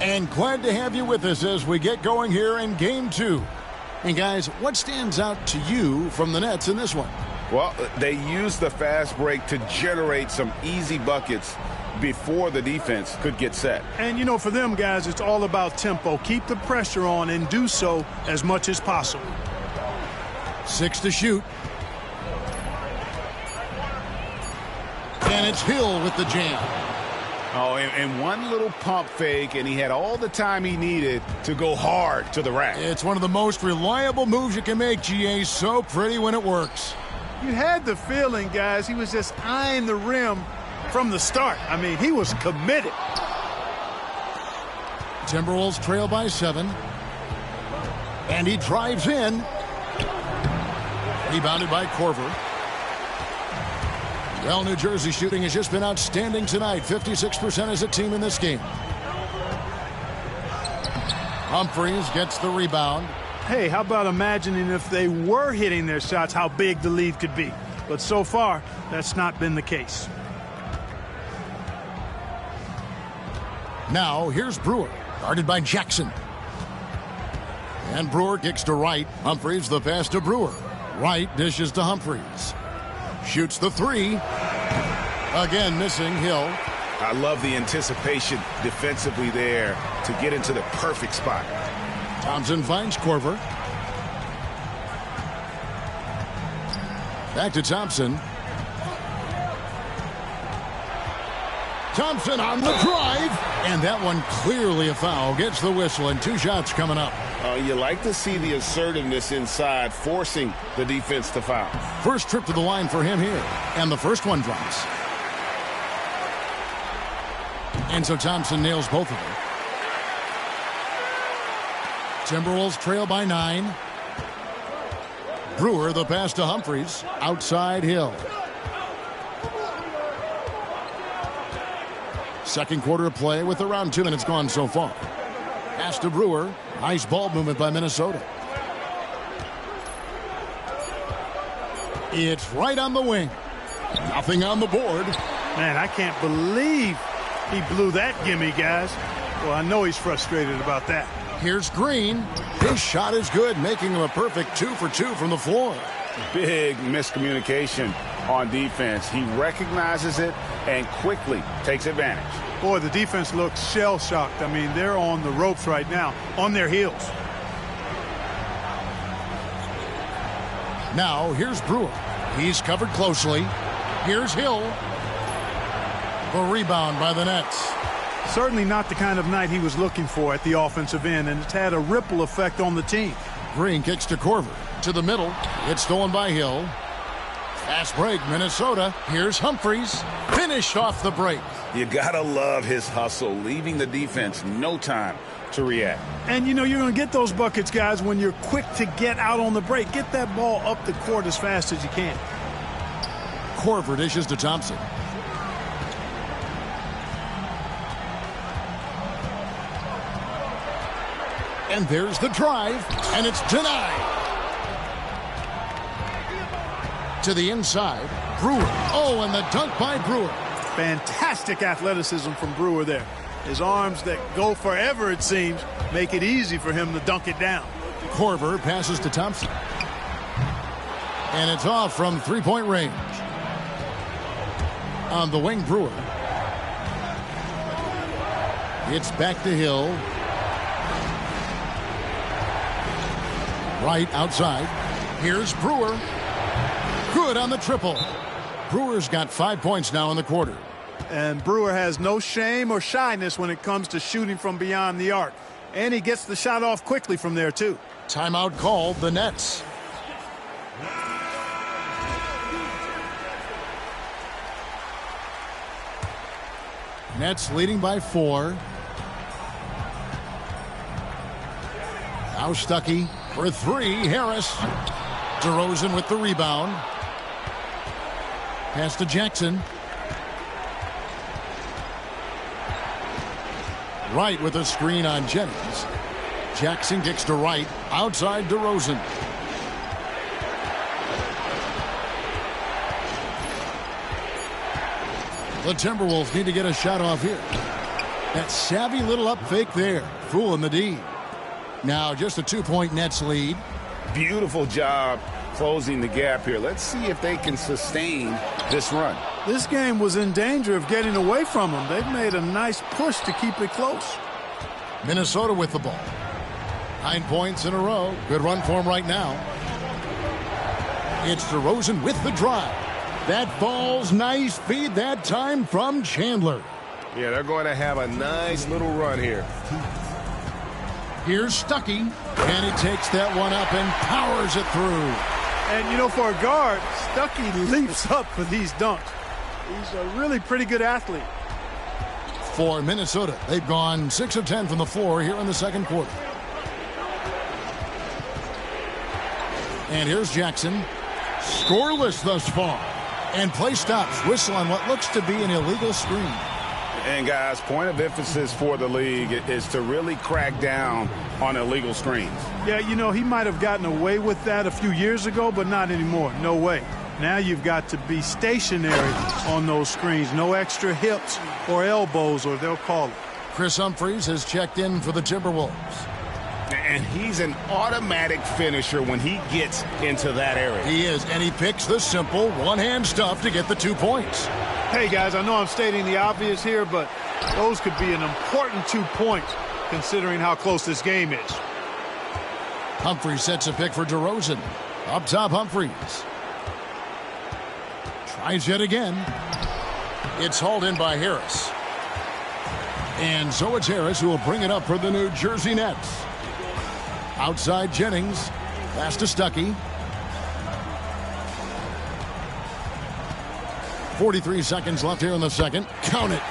And glad to have you with us as we get going here in Game 2. And guys, what stands out to you from the Nets in this one? Well, they used the fast break to generate some easy buckets before the defense could get set. And, you know, for them guys, it's all about tempo. Keep the pressure on and do so as much as possible. 6 to shoot. And it's Hill with the jam. Oh, and one little pump fake, and he had all the time he needed to go hard to the rack. It's one of the most reliable moves you can make, GA. So pretty when it works. You had the feeling, guys, he was just eyeing the rim from the start. I mean, he was committed. Timberwolves trail by 7. And he drives in. Rebounded by Korver. Well, New Jersey shooting has just been outstanding tonight. 56% as a team in this game. Humphries gets the rebound. Hey, how about imagining if they were hitting their shots, how big the lead could be. But so far, that's not been the case. Now, here's Brewer, guarded by Jackson. And Brewer kicks to Wright. Humphries the pass to Brewer. Wright dishes to Humphries. Shoots the 3. Again, missing Hill. I love the anticipation defensively there to get into the perfect spot. Thompson finds Korver. Back to Thompson. Thompson on the drive. And that one clearly a foul. Gets the whistle and 2 shots coming up. You like to see the assertiveness inside, forcing the defense to foul. First trip to the line for him here. And the first one drops. And so Thompson nails both of them. Timberwolves trail by 9. Brewer the pass to Humphries. Outside Hill. Second quarter of play with around 2 minutes gone so far. Pass to Brewer. Nice ball movement by Minnesota. It's right on the wing. Nothing on the board. Man, I can't believe he blew that gimme, guys. Well, I know he's frustrated about that. Here's Green. His shot is good, making him a perfect 2 for 2 from the floor. Big miscommunication on defense. He recognizes it and quickly takes advantage. Boy, the defense looks shell-shocked. I mean, they're on the ropes right now, on their heels. Now, here's Brewer. He's covered closely. Here's Hill. The rebound by the Nets. Certainly not the kind of night he was looking for at the offensive end, and it's had a ripple effect on the team. Green kicks to Korver. To the middle. It's stolen by Hill. Fast break, Minnesota. Here's Humphries. Finished off the break. You gotta love his hustle, leaving the defense no time to react. And, you know, you're going to get those buckets, guys, when you're quick to get out on the break. Get that ball up the court as fast as you can. Korver dishes to Thompson. And there's the drive, and it's denied. To the inside, Brewer. Oh, and the dunk by Brewer. Fantastic athleticism from Brewer there. His arms that go forever, it seems, make it easy for him to dunk it down. Korver passes to Thompson. And it's off from three-point range. On the wing, Brewer. It's back to Hill. Right outside. Here's Brewer. Good on the triple. Brewer's got 5 points now in the quarter. And Brewer has no shame or shyness when it comes to shooting from beyond the arc. And he gets the shot off quickly from there, too. Timeout called, the Nets. Nets leading by 4. Now Stuckey for 3. Harris. DeRozan with the rebound. Pass to Jackson. Wright with a screen on Jennings. Jackson kicks to Wright. Outside DeRozan. The Timberwolves need to get a shot off here. That savvy little up fake there. Fooling the D. Now just a 2-point Nets lead. Beautiful job closing the gap here. Let's see if they can sustain this run. This game was in danger of getting away from them. They've made a nice push to keep it close. Minnesota with the ball. 9 points in a row. Good run for him right now. It's DeRozan with the drive. That falls nice feed that time from Chandler. Yeah, they're going to have a nice little run here. Here's Stuckey, and he takes that one up and powers it through. And, you know, for a guard, Stuckey leaps up for these dunks. He's a really pretty good athlete. For Minnesota, they've gone 6 of 10 from the floor here in the second quarter. And here's Jackson. Scoreless thus far. And play stops. Whistle on what looks to be an illegal screen. And, guys, point of emphasis for the league is to really crack down on illegal screens. Yeah, you know, he might have gotten away with that a few years ago, but not anymore. No way. Now you've got to be stationary on those screens. No extra hips or elbows, or they'll call it. Chris Humphries has checked in for the Timberwolves. And he's an automatic finisher when he gets into that area. He is, and he picks the simple one-hand stuff to get the 2 points. Hey, guys, I know I'm stating the obvious here, but those could be an important 2 points considering how close this game is. Humphries sets a pick for DeRozan. Up top, Humphries. Tries yet again. It's hauled in by Harris. And so it's Harris who will bring it up for the New Jersey Nets. Outside Jennings. Pass to Stuckey. 43 seconds left here in the second. Count it.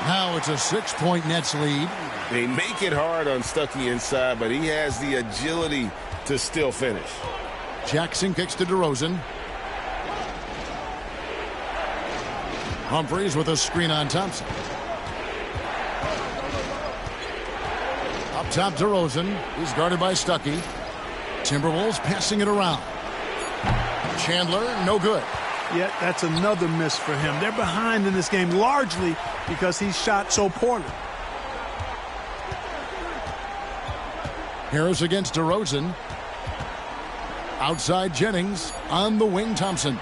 Now it's a 6-point Nets lead. They make it hard on Stuckey inside, but he has the agility to still finish. Jackson kicks to DeRozan. Humphries with a screen on Thompson. Up top, DeRozan. He's guarded by Stuckey. Timberwolves passing it around. Chandler, no good. Yet that's another miss for him. They're behind in this game largely because he shot so poorly. Harris against DeRozan. Outside Jennings. On the wing, Thompson.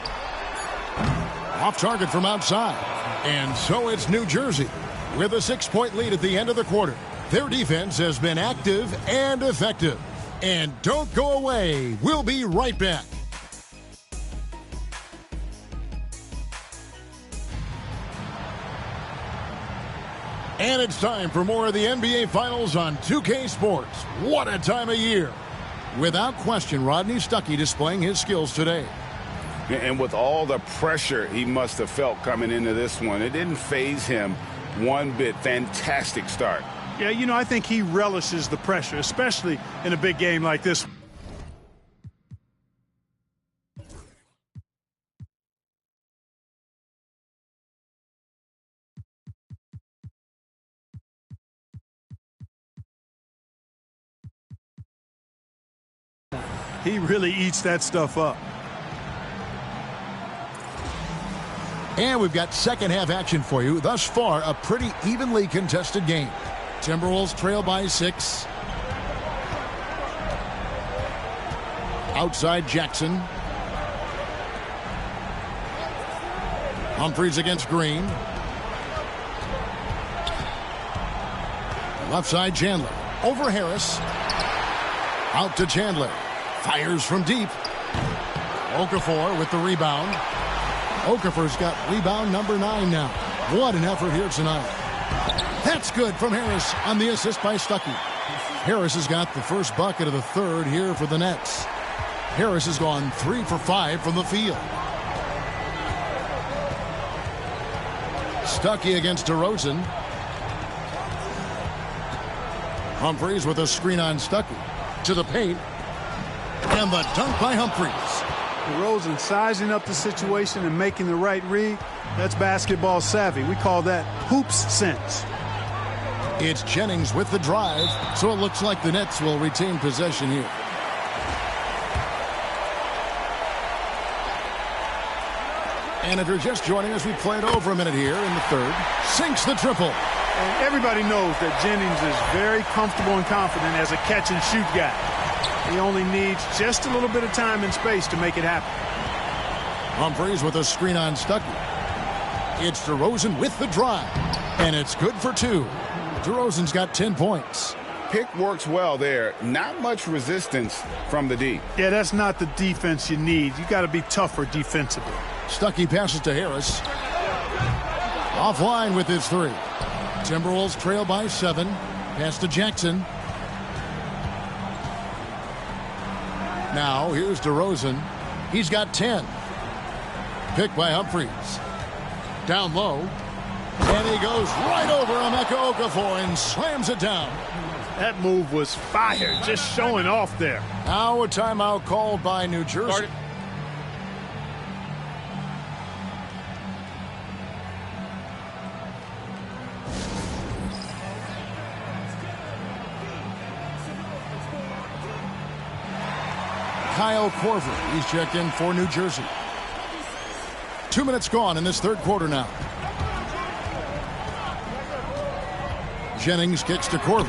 Off target from outside. And so it's New Jersey with a 6-point lead at the end of the quarter. Their defense has been active and effective. And don't go away. We'll be right back. And it's time for more of the NBA Finals on 2K Sports. What a time of year. Without question, Rodney Stuckey displaying his skills today. And with all the pressure he must have felt coming into this one, it didn't faze him one bit. Fantastic start. Yeah, you know, I think he relishes the pressure, especially in a big game like this. He really eats that stuff up. And we've got second half action for you. Thus far, a pretty evenly contested game. Timberwolves trail by 6. Outside Jackson. Humphries against Green. Left side Chandler. Over Harris. Out to Chandler. Fires from deep. Okafor with the rebound. Okafor's got rebound number 9 now. What an effort here tonight. That's good from Harris on the assist by Stuckey. Harris has got the first bucket of the third here for the Nets. Harris has gone 3 for 5 from the field. Stuckey against DeRozan. Humphries with a screen on Stuckey. To the paint. And the dunk by Humphries. DeRozan sizing up the situation and making the right read. That's basketball savvy. We call that hoops sense. It's Jennings with the drive, so it looks like the Nets will retain possession here. And if you're just joining us, we played over a minute here in the third. Sinks the triple. And everybody knows that Jennings is very comfortable and confident as a catch-and-shoot guy. He only needs just a little bit of time and space to make it happen. Humphries with a screen on Stuckey. It's DeRozan with the drive. And it's good for 2. DeRozan's got 10 points. Pick works well there. Not much resistance from the D. Yeah, that's not the defense you need. You got to be tougher defensively. Stuckey passes to Harris. Offline with his 3. Timberwolves trail by 7. Pass to Jackson. Now here's DeRozan. He's got 10. Picked by Humphries. Down low. And he goes right over Emeka Okafor and slams it down. That move was fire, just showing off there. Now a timeout called by New Jersey. Kyle Korver, he's checked in for New Jersey. 2 minutes gone in this third quarter now. Jennings kicks to Korver.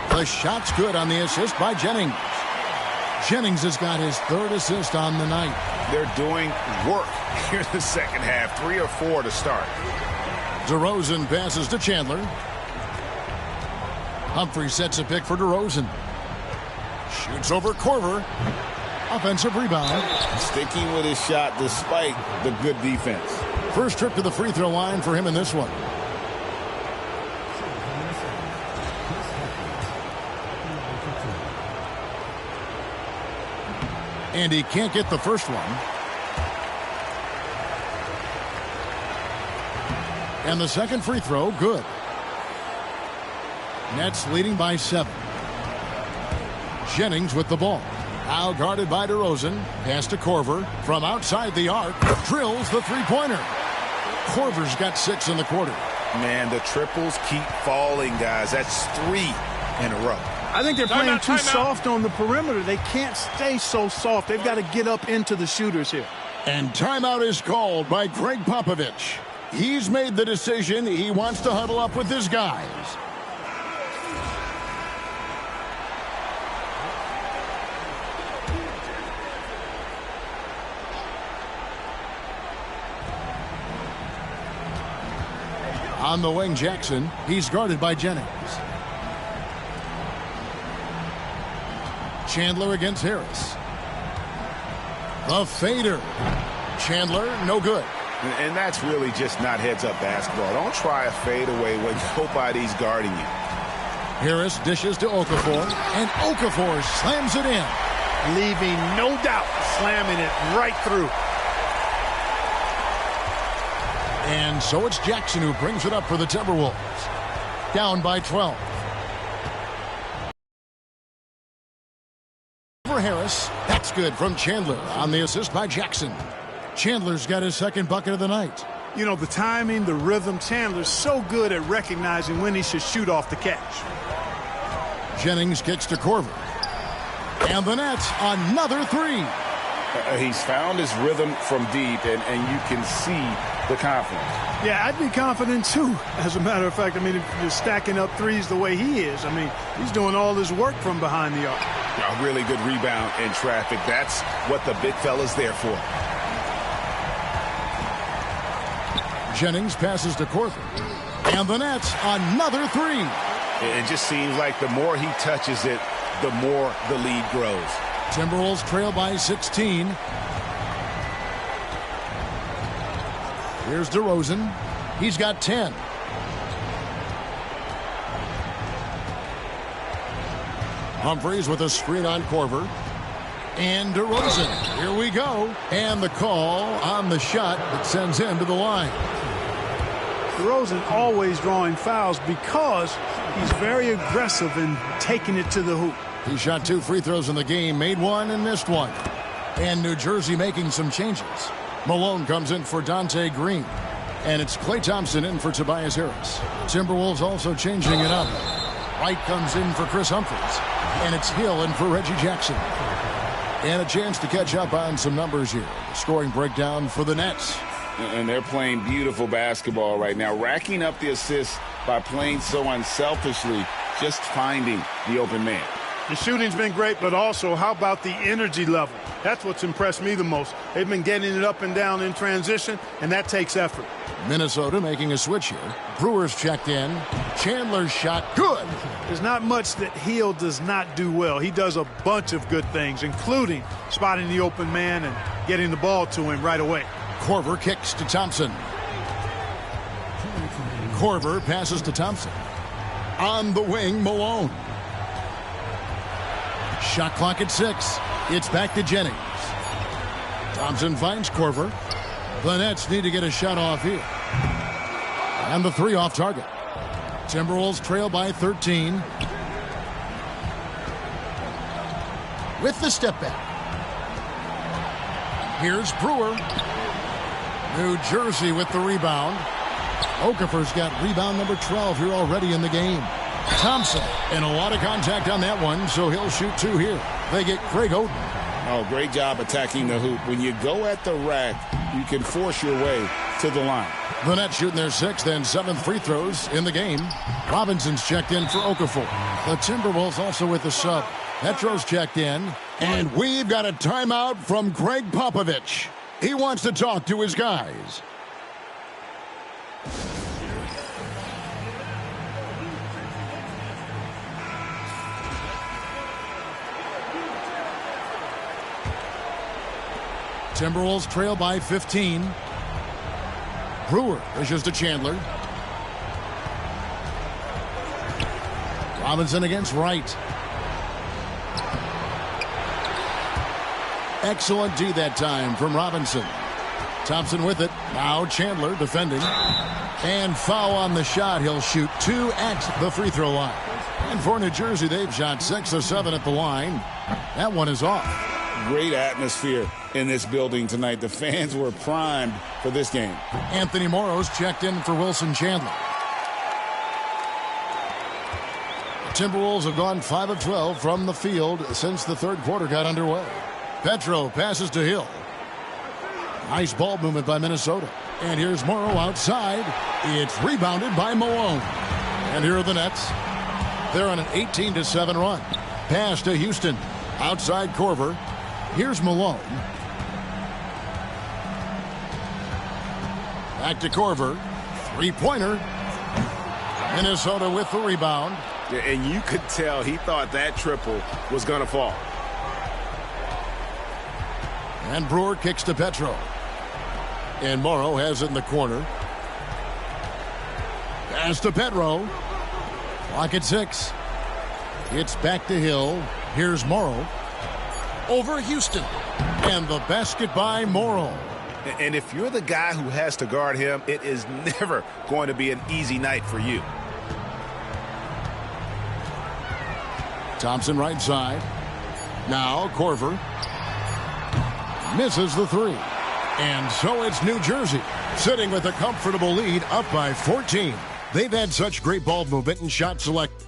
The shot's good on the assist by Jennings. Jennings has got his 3rd assist on the night. They're doing work here in the second half. 3 or 4 to start. DeRozan passes to Chandler. Humphrey sets a pick for DeRozan. Shoots over Korver. Offensive rebound. Sticking with his shot despite the good defense. First trip to the free throw line for him in this one. And he can't get the first one. And the second free throw, good. Nets leading by 7. Jennings with the ball. Now guarded by DeRozan. Pass to Korver. From outside the arc, drills the three-pointer. Korver's got 6 in the quarter. Man, the triples keep falling, guys. That's 3 in a row. I think they're playing too soft on the perimeter. They can't stay so soft. They've got to get up into the shooters here. And timeout is called by Greg Popovich. He's made the decision. He wants to huddle up with his guys. On the wing, Jackson. He's guarded by Jennings. Chandler against Harris. The fader. Chandler, no good. And that's really just not heads-up basketball. Don't try a fadeaway when nobody's guarding you. Harris dishes to Okafor, and Okafor slams it in. Leaving no doubt, slamming it right through. And so it's Jackson who brings it up for the Timberwolves. Down by 12. For Harris, that's good from Chandler on the assist by Jackson. Chandler's got his second bucket of the night. You know, the timing, the rhythm, Chandler's so good at recognizing when he should shoot off the catch. Jennings kicks to Korver. And the Nets, another 3. He's found his rhythm from deep, and you can see the confidence. Yeah, I'd be confident too. As a matter of fact, I mean, if you're stacking up threes the way he is, I mean, he's doing all his work from behind the arc. A really good rebound in traffic. That's what the big fella's there for. Jennings passes to Korver. And the Nets, another 3. It just seems like the more he touches it, the more the lead grows. Timberwolves trail by 16. Here's DeRozan. He's got 10. Humphries with a screen on Korver. And DeRozan. Here we go. And the call on the shot that sends him to the line. DeRozan always drawing fouls because he's very aggressive in taking it to the hoop. He shot 2 free throws in the game, made 1 and missed 1. And New Jersey making some changes. Malone comes in for Dante Green. And it's Klay Thompson in for Tobias Harris. Timberwolves also changing it up. Wright comes in for Chris Humphries. And it's Hill in for Reggie Jackson. And a chance to catch up on some numbers here. Scoring breakdown for the Nets. And they're playing beautiful basketball right now, racking up the assists by playing so unselfishly, just finding the open man. The shooting's been great, but also how about the energy level? That's what's impressed me the most. They've been getting it up and down in transition, and that takes effort. Minnesota making a switch here. Brewers checked in. Chandler's shot, good. There's not much that Hill does not do well. He does a bunch of good things, including spotting the open man and getting the ball to him right away. Korver kicks to Thompson. Korver passes to Thompson. On the wing, Malone. Shot clock at 6. It's back to Jennings. Thompson finds Korver. The Nets need to get a shot off here. And the 3 off target. Timberwolves trail by 13. With the step back. Here's Brewer. New Jersey with the rebound. Okafor's got rebound number 12 here already in the game. Thompson, and a lot of contact on that one, so he'll shoot 2 here. They get Greg Oden. Oh, great job attacking the hoop. When you go at the rack, you can force your way to the line. The Nets shooting their 6th and 7th free throws in the game. Robinson's checked in for Okafor. The Timberwolves also with the sub. Petro's checked in. And we've got a timeout from Greg Popovich. He wants to talk to his guys. Timberwolves trail by 15. Brewer pushes to Chandler. Robinson against Wright. Excellent D that time from Robinson. Thompson with it. Now Chandler defending. And foul on the shot. He'll shoot 2 at the free throw line. And for New Jersey, they've shot 6 of 7 at the line. That one is off. Great atmosphere in this building tonight. The fans were primed for this game. Anthony Morrow's checked in for Wilson Chandler. The Timberwolves have gone 5 of 12 from the field since the 3rd quarter got underway. Petro passes to Hill. Nice ball movement by Minnesota. And here's Morrow outside. It's rebounded by Malone. And here are the Nets. They're on an 18-7 run. Pass to Houston. Outside Korver. Here's Malone. Back to Korver. 3-pointer. Minnesota with the rebound. Yeah, and you could tell he thought that triple was going to fall. And Brewer kicks to Petro. And Morrow has it in the corner. Pass to Petro. Clock at 6. It's back to Hill. Here's Morrow. Over Houston. And the basket by Morrow. And if you're the guy who has to guard him, it is never going to be an easy night for you. Thompson right side. Now Korver. Misses the 3. And so it's New Jersey sitting with a comfortable lead up by 14. They've had such great ball movement and shot select.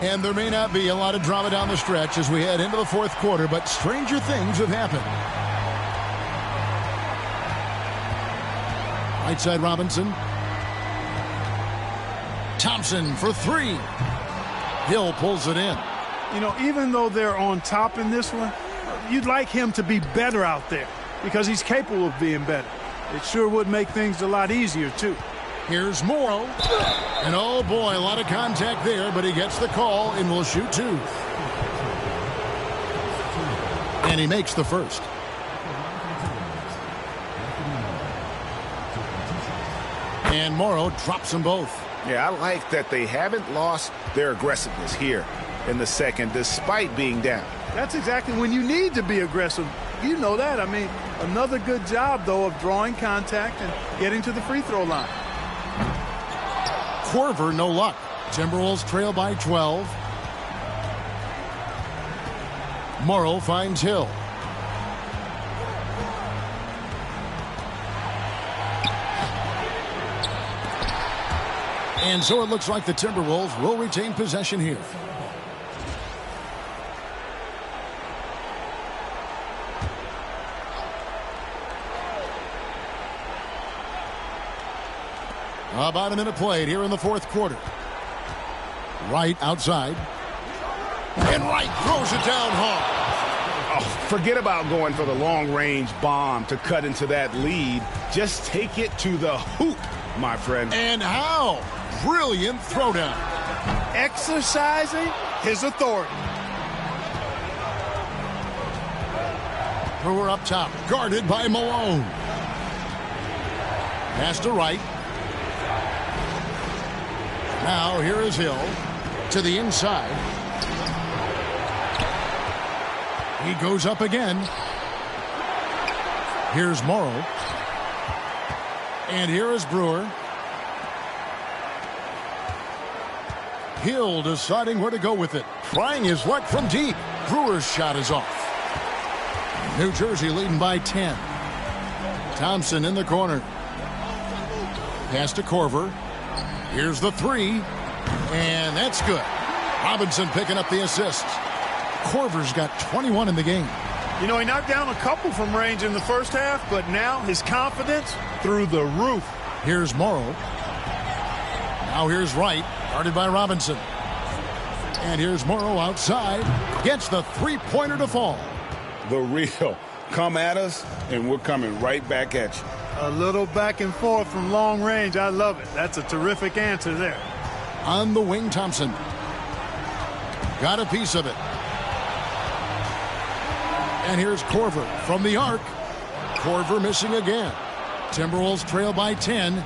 And there may not be a lot of drama down the stretch as we head into the 4th quarter, but stranger things have happened. Right side Robinson. Thompson for 3. Hill pulls it in. You know, even though they're on top in this one, you'd like him to be better out there because he's capable of being better. It sure would make things a lot easier, too. Here's Morrow. And oh boy, a lot of contact there, but he gets the call and will shoot 2. And he makes the first. And Morrow drops them both. Yeah, I like that they haven't lost their aggressiveness here in the second, despite being down. That's exactly when you need to be aggressive. You know that. I mean, another good job, though, of drawing contact and getting to the free throw line. Korver, no luck. Timberwolves trail by 12. Morrow finds Hill. And so it looks like the Timberwolves will retain possession here. About a minute played here in the 4th quarter. Wright outside. And Wright throws it down hard. Oh, forget about going for the long-range bomb to cut into that lead. Just take it to the hoop, my friend. And how? Brilliant throwdown. Exercising his authority. Brewer up top, guarded by Malone. Pass to right. Now here is Hill to the inside. He goes up again. Here's Morrow. And here is Brewer. Hill deciding where to go with it. Trying his luck from deep. Brewer's shot is off. New Jersey leading by 10. Thompson in the corner. Pass to Korver. Here's the three. And that's good. Robinson picking up the assist. Korver's got 21 in the game. You know, he knocked down a couple from range in the first half, but now his confidence through the roof. Here's Morrow. Now here's Wright, guarded by Robinson. And here's Morrow outside. Gets the three-pointer to fall. The real. Come at us, and we're coming right back at you. A little back and forth from long range. I love it. That's a terrific answer there. On the wing, Thompson. Got a piece of it. And here's Korver from the arc. Korver missing again. Timberwolves trail by 10.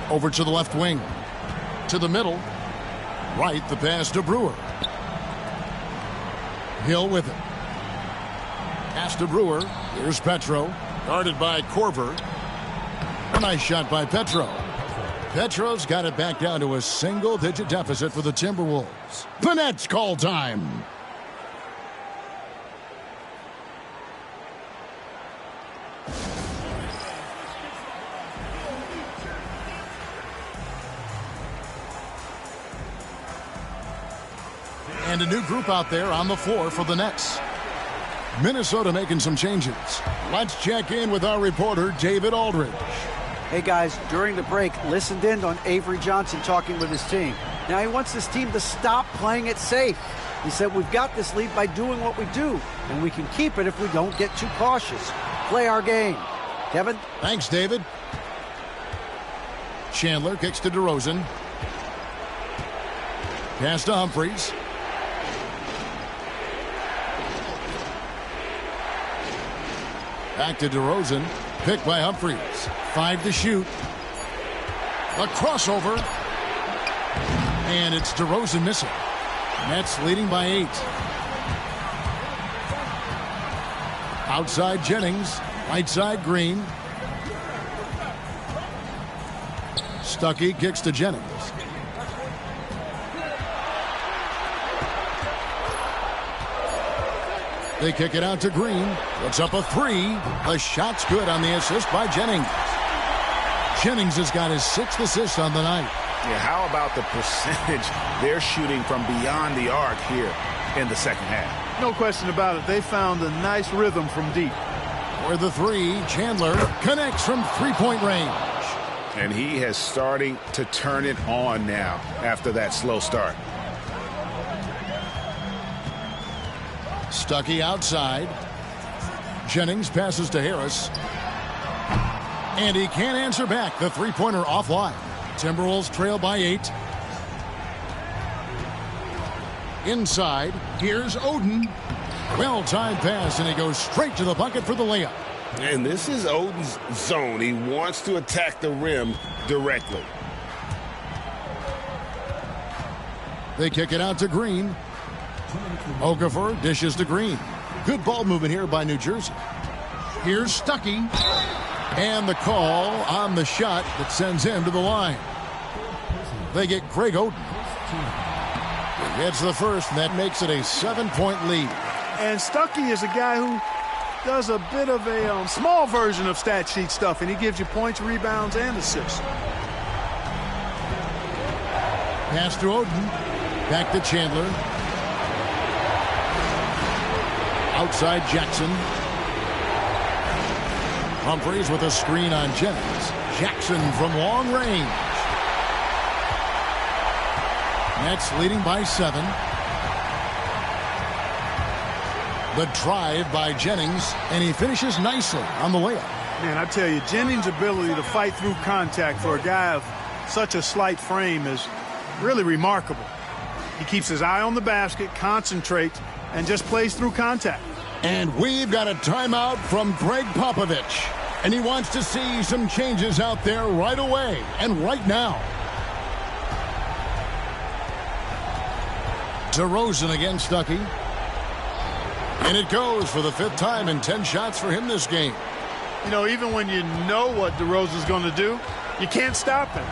Over to the left wing. To the middle. Right, the pass to Brewer. Hill with it. Pass to Brewer. Here's Petro. Guarded by Korver. A nice shot by Petro. Petro's got it back down to a single-digit deficit for the Timberwolves. The Nets call time. And a new group out there on the floor for the Nets. Minnesota making some changes. Let's check in with our reporter, David Aldridge. Hey guys, during the break, listened in on Avery Johnson talking with his team. Now he wants his team to stop playing it safe. He said, we've got this lead by doing what we do, and we can keep it if we don't get too cautious. Play our game. Kevin? Thanks, David. Chandler kicks to DeRozan. Pass to Humphries. Back to DeRozan. Picked by Humphries. 5 to shoot. A crossover. And it's DeRozan missing. Nets leading by 8. Outside Jennings. Right side Green. Stuckey kicks to Jennings. They kick it out to Green. Puts up a 3. The shot's good on the assist by Jennings. Jennings has got his 6th assist on the night. Yeah, how about the percentage they're shooting from beyond the arc here in the second half? No question about it. They found a nice rhythm from deep. For the 3, Chandler connects from three-point range. And he has starting to turn it on now after that slow start. Stuckey outside. Jennings passes to Harris. And he can't answer back. The three-pointer offline. Timberwolves trail by 8. Inside, here's Oden. Well-timed pass, and he goes straight to the bucket for the layup. And this is Oden's zone. He wants to attack the rim directly. They kick it out to Green. Okafor dishes to Green. Good ball movement here by New Jersey. Here's Stuckey. And the call on the shot that sends him to the line. They get Greg Oden. He gets the first, and that makes it a 7-point lead. And Stuckey is a guy who does a bit of a small version of stat sheet stuff, and he gives you points, rebounds, and assists. Pass to Oden. Back to Chandler. Outside Jackson. Humphries with a screen on Jennings. Jackson from long range. Nets leading by 7. The drive by Jennings, and he finishes nicely on the layup. Man, I tell you, Jennings' ability to fight through contact for a guy of such a slight frame is really remarkable. He keeps his eye on the basket, concentrates, and just plays through contact. And we've got a timeout from Greg Popovich. And he wants to see some changes out there right away and right now. DeRozan against Stuckey. And it goes for the 5th time and 10 shots for him this game. You know, even when you know what DeRozan's going to do, you can't stop him.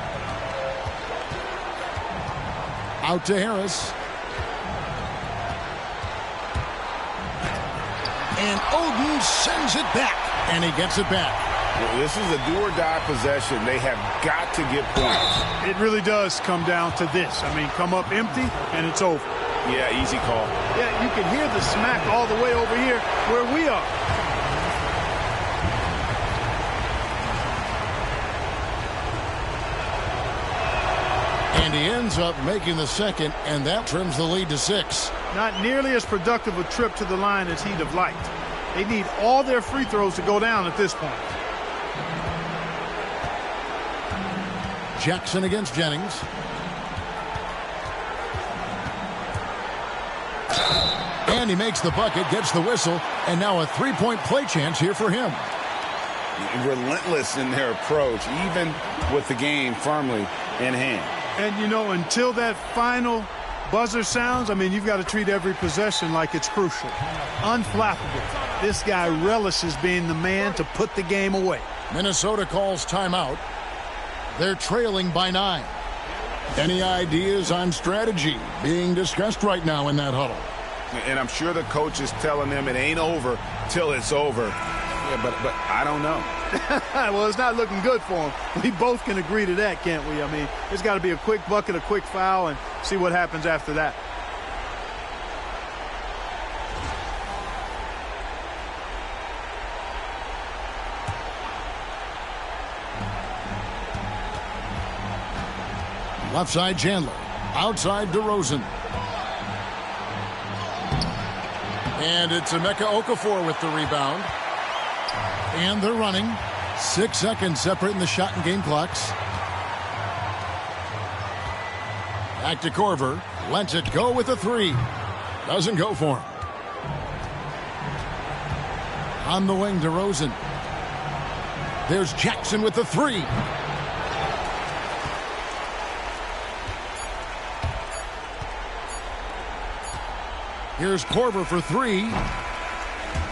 Out to Harris. And Oden sends it back. And he gets it back. Well, this is a do-or-die possession. They have got to get points. It really does come down to this. I mean, come up empty, and it's over. Yeah, easy call. Yeah, you can hear the smack all the way over here where we are. And he ends up making the second, and that trims the lead to 6. Not nearly as productive a trip to the line as he'd have liked. They need all their free throws to go down at this point. Jackson against Jennings. And he makes the bucket, gets the whistle, and now a three-point play chance here for him. Relentless in their approach, even with the game firmly in hand. And, you know, until that final buzzer sounds, I mean, you've got to treat every possession like it's crucial. Unflappable. This guy relishes being the man to put the game away. Minnesota calls timeout. They're trailing by 9. Any ideas on strategy being discussed right now in that huddle? And I'm sure the coach is telling them it ain't over till it's over. Yeah, but I don't know. Well, it's not looking good for him. We both can agree to that, can't we? I mean, there's got to be a quick bucket, a quick foul, and see what happens after that. Left side Chandler. Outside DeRozan. And it's Emeka Okafor with the rebound. And they're running. 6 seconds separating the shot and game clocks. Back to Korver. Lets it go with a 3. Doesn't go for him. On the wing, DeRozan. There's Jackson with the 3. Here's Korver for 3.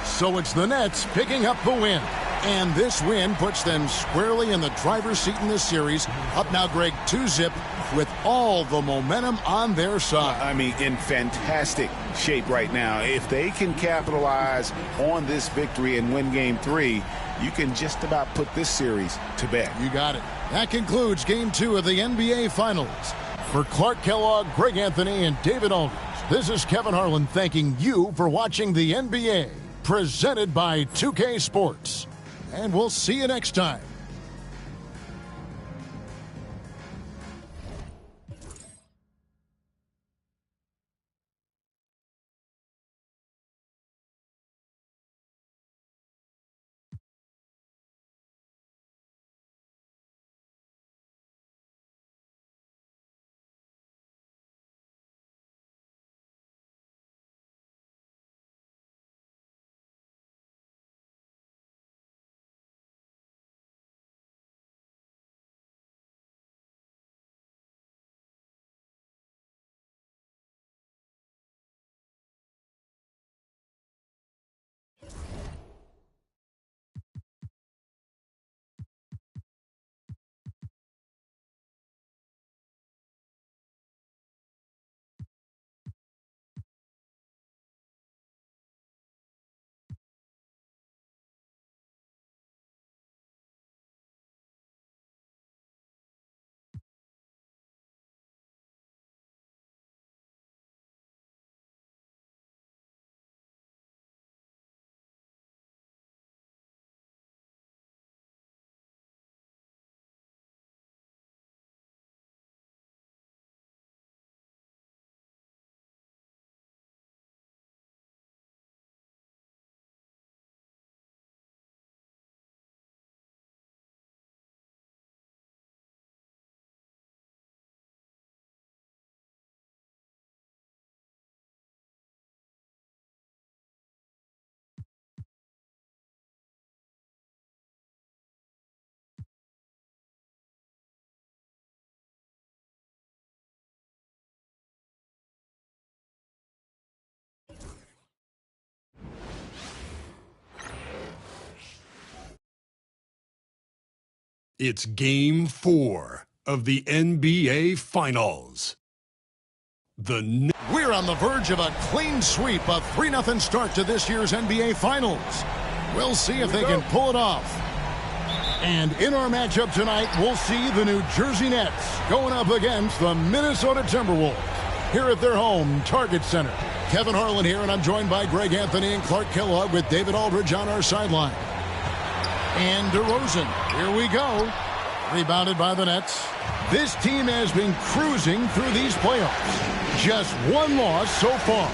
So it's the Nets picking up the win. And this win puts them squarely in the driver's seat in this series. Up now, Greg, 2-zip with all the momentum on their side. I mean, in fantastic shape right now. If they can capitalize on this victory and win Game 3, you can just about put this series to bed. You got it. That concludes Game 2 of the NBA Finals. For Clark Kellogg, Greg Anthony, and David Aldridge, this is Kevin Harlan thanking you for watching the NBA, presented by 2K Sports. And we'll see you next time. It's Game 4 of the NBA Finals. We're on the verge of a clean sweep, a 3-0 start to this year's NBA Finals. We'll see if they can pull it off. And in our matchup tonight, we'll see the New Jersey Nets going up against the Minnesota Timberwolves here at their home Target Center. Kevin Harlan here, and I'm joined by Greg Anthony and Clark Kellogg with David Aldridge on our sideline. And DeRozan, here we go. Rebounded by the Nets. This team has been cruising through these playoffs. Just one loss so far.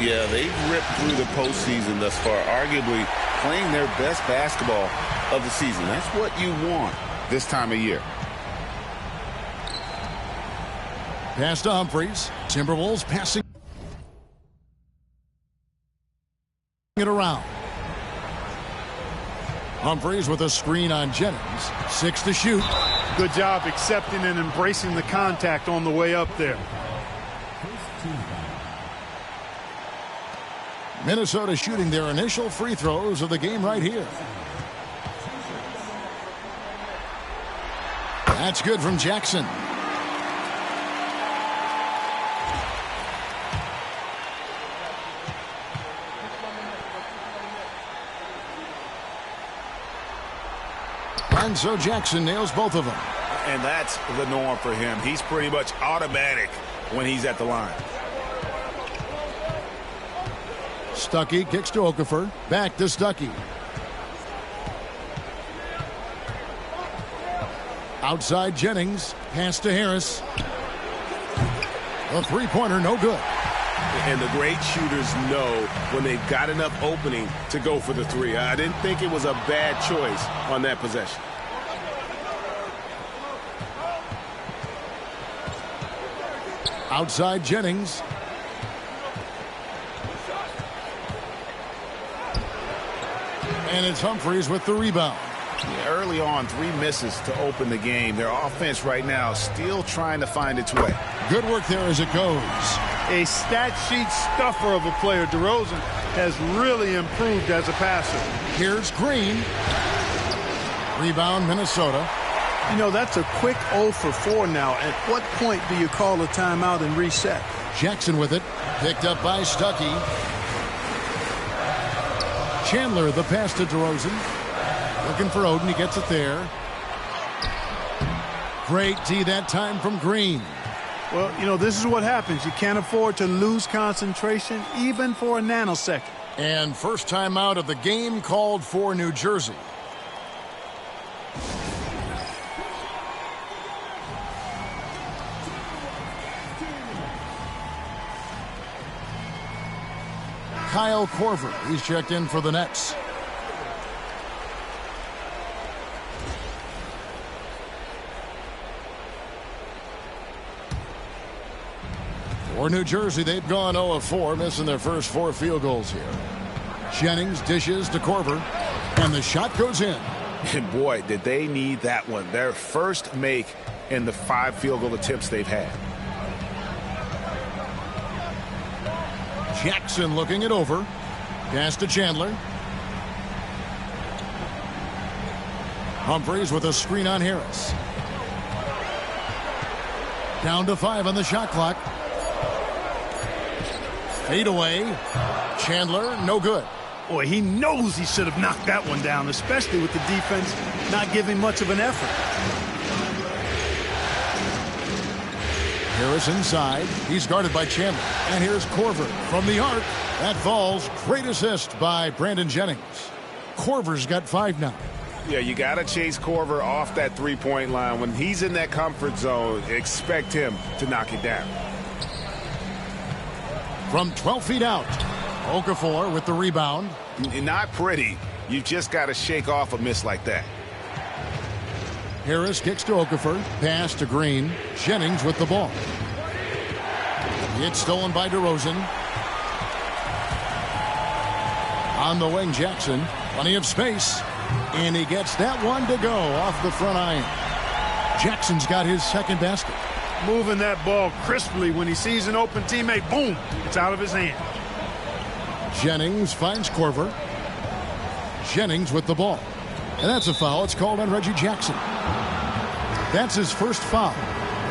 Yeah, they've ripped through the postseason thus far, arguably playing their best basketball of the season. That's what you want this time of year. Pass to Humphries. Timberwolves passing it around. Humphries with a screen on Jennings. 6 to shoot. Good job accepting and embracing the contact on the way up there. Minnesota shooting their initial free throws of the game right here. That's good from Jackson. And so Jackson nails both of them. And that's the norm for him. He's pretty much automatic when he's at the line. Stuckey kicks to Okafor. Back to Stuckey. Outside Jennings. Pass to Harris. A three-pointer, no good. And the great shooters know when they've got enough opening to go for the three. I didn't think it was a bad choice on that possession. Outside Jennings. And it's Humphries with the rebound. Yeah, early on, 3 misses to open the game. Their offense right now still trying to find its way. Good work there as it goes. A stat sheet stuffer of a player. DeRozan has really improved as a passer. Here's Green. Rebound, Minnesota. You know, that's a quick 0 for 4 now. At what point do you call a timeout and reset? Jackson with it. Picked up by Stuckey. Chandler, the pass to DeRozan. Looking for Oden. He gets it there. Great D that time from Green. Well, you know, this is what happens. You can't afford to lose concentration even for a nanosecond. And first timeout of the game called for New Jersey. Kyle Korver, he's checked in for the Nets. For New Jersey, they've gone 0 of 4, missing their first 4 field goals here. Jennings dishes to Korver, and the shot goes in. And boy, did they need that one. Their first make in the 5 field goal attempts they've had. Jackson looking it over. Pass to Chandler. Humphries with a screen on Harris. Down to 5 on the shot clock. Fade away. Chandler, no good. Boy, he knows he should have knocked that one down, especially with the defense not giving much of an effort. Harris inside. He's guarded by Chandler. And here's Korver from the arc. That falls. Great assist by Brandon Jennings. Korver's got 5 now. Yeah, you got to chase Korver off that three-point line. When he's in that comfort zone, expect him to knock it down. From 12 feet out, Okafor with the rebound. Not pretty. You just got to shake off a miss like that. Harris kicks to Okafor. Pass to Green. Jennings with the ball. It's stolen by DeRozan. On the wing, Jackson. Plenty of space. And he gets that one to go off the front iron. Jackson's got his second basket. Moving that ball crisply when he sees an open teammate. Boom! It's out of his hand. Jennings finds Korver. Jennings with the ball. And that's a foul. It's called on Reggie Jackson. That's his first foul.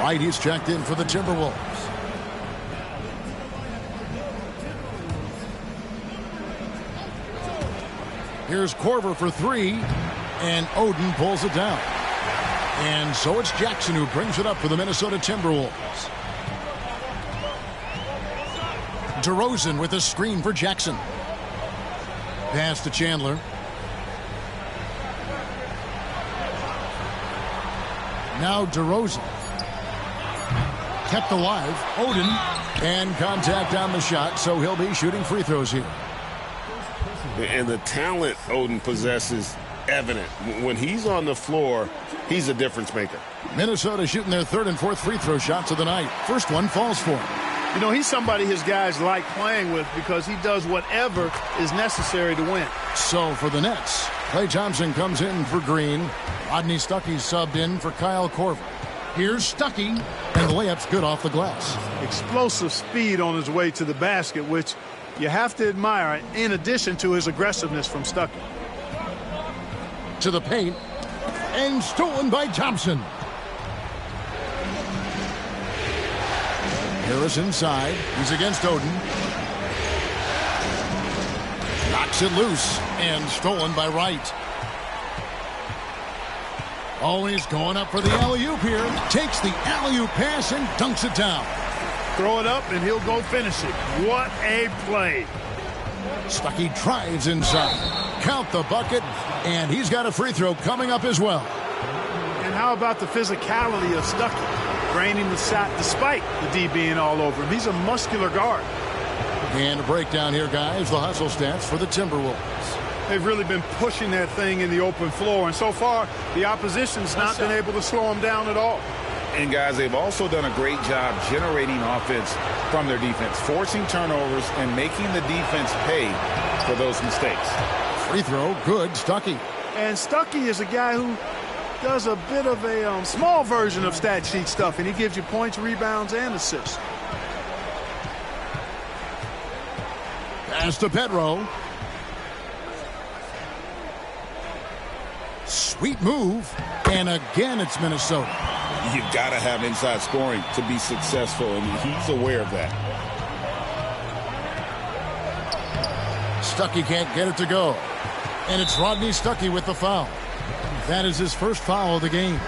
White, he's checked in for the Timberwolves. Here's Korver for three, and Oden pulls it down. And so it's Jackson who brings it up for the Minnesota Timberwolves. DeRozan with a screen for Jackson. Pass to Chandler. Now DeRozan. Kept alive. Oden. And contact on the shot, so he'll be shooting free throws here. And the talent Oden possesses evident. When he's on the floor, he's a difference maker. Minnesota shooting their third and fourth free throw shots of the night. First one falls for him. You know, he's somebody his guys like playing with because he does whatever is necessary to win. So for the Nets, Klay Thompson comes in for Green. Rodney Stuckey subbed in for Kyle Korver. Here's Stuckey, and the layup's good off the glass. Explosive speed on his way to the basket, which you have to admire, in addition to his aggressiveness from Stuckey. To the paint, and stolen by Thompson. Harris inside. He's against Oden. Knocks it loose, and stolen by Wright. Always going up for the alley-oop here. Takes the alley-oop pass and dunks it down. Throw it up, and he'll go finish it. What a play. Stuckey drives inside. Count the bucket, and he's got a free throw coming up as well. And how about the physicality of Stuckey? Draining the shot despite the D being all over him. He's a muscular guard. And a breakdown here, guys. The hustle stats for the Timberwolves. They've really been pushing that thing in the open floor, and so far the opposition's not been able to slow them down at all. And guys, they've also done a great job generating offense from their defense, forcing turnovers and making the defense pay for those mistakes. Free throw, good, Stuckey. And Stuckey is a guy who does a bit of a small version of stat sheet stuff, and he gives you points, rebounds, and assists. Pass to Pedro. Sweet move, and again it's Minnesota. You've got to have inside scoring to be successful, and he's aware of that. Stuckey can't get it to go. And it's Rodney Stuckey with the foul. That is his first foul of the game.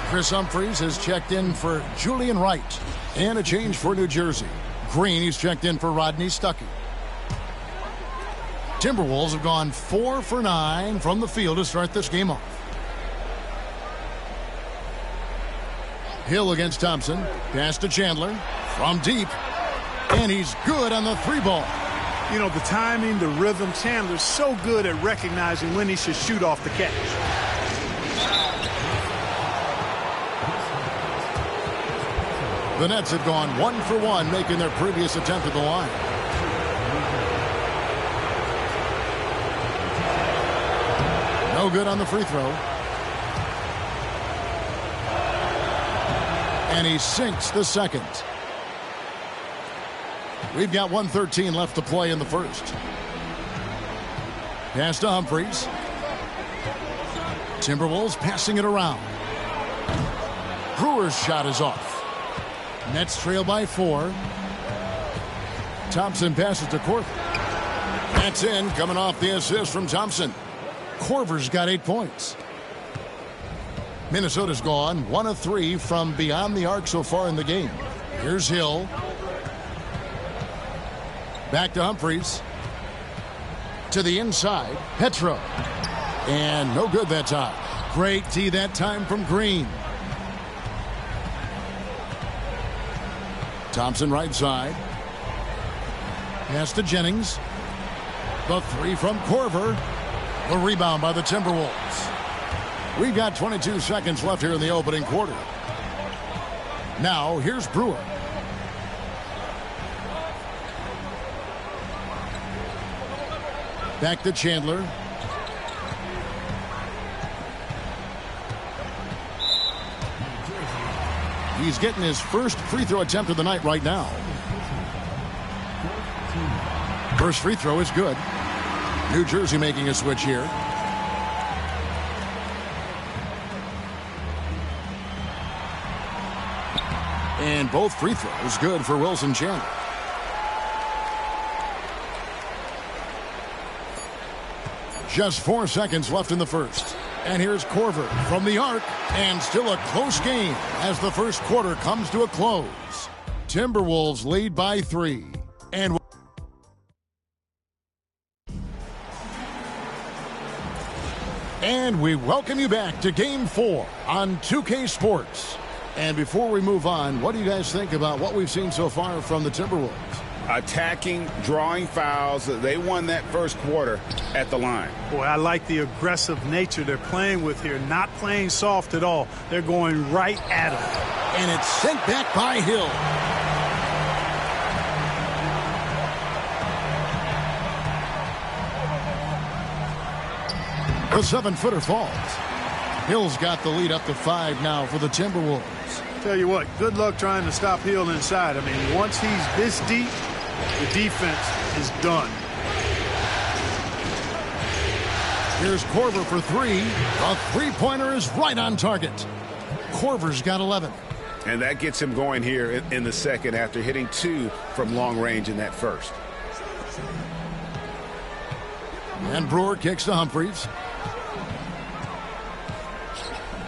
Chris Humphries has checked in for Julian Wright. And a change for New Jersey. Green, he's checked in for Rodney Stuckey. Timberwolves have gone 4 for 9 from the field to start this game off. Hill against Thompson. Pass to Chandler. From deep. And he's good on the three ball. You know, the timing, the rhythm, Chandler's so good at recognizing when he should shoot off the catch. The Nets have gone 1 for 1, making their previous attempt at the line. No good on the free throw. And he sinks the second. We've got 1:13 left to play in the first. Pass to Humphries. Timberwolves passing it around. Brewer's shot is off. Nets trail by 4. Thompson passes to Korver. That's in, coming off the assist from Thompson. Korver's got 8 points. Minnesota's gone 1 of 3 from beyond the arc so far in the game. Here's Hill. Back to Humphries. To the inside. Petro. And no good that time. Great D that time from Green. Thompson right side. Pass to Jennings. The three from Korver. The rebound by the Timberwolves. We've got 22 seconds left here in the opening quarter. Now, here's Brewer. Back to Chandler. He's getting his first free throw attempt of the night right now. First free throw is good. New Jersey making a switch here. And both free throws good for Wilson Chandler. Just 4 seconds left in the first. And here's Korver from the arc. And still a close game as the first quarter comes to a close. Timberwolves lead by 3. And we welcome you back to Game 4 on 2K Sports. And before we move on, what do you guys think about what we've seen so far from the Timberwolves? Attacking, drawing fouls. They won that first quarter at the line. Boy, I like the aggressive nature they're playing with here. Not playing soft at all. They're going right at them. And it's sent back by Hill. The 7-footer falls. Hill's got the lead up to 5 now for the Timberwolves. Tell you what, good luck trying to stop Hill inside. I mean, once he's this deep, the defense is done. Here's Korver for 3. A three-pointer is right on target. Korver's got 11. And that gets him going here in the second after hitting 2 from long range in that first. And Brewer kicks to Humphries.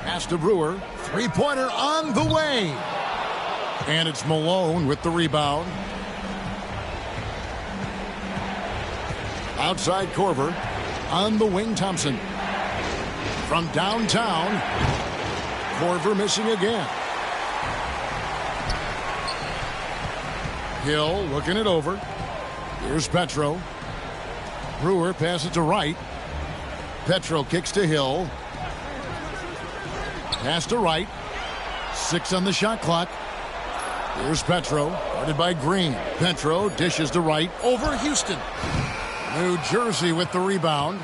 Pass to Brewer. Three-pointer on the way. And it's Malone with the rebound. Outside Korver. On the wing, Thompson. From downtown. Korver missing again. Hill looking it over. Here's Petro. Brewer passes to Wright. Petro kicks to Hill. Pass to Wright. 6 on the shot clock. Here's Petro. Guarded by Green. Petro dishes to Wright over Houston. New Jersey with the rebound.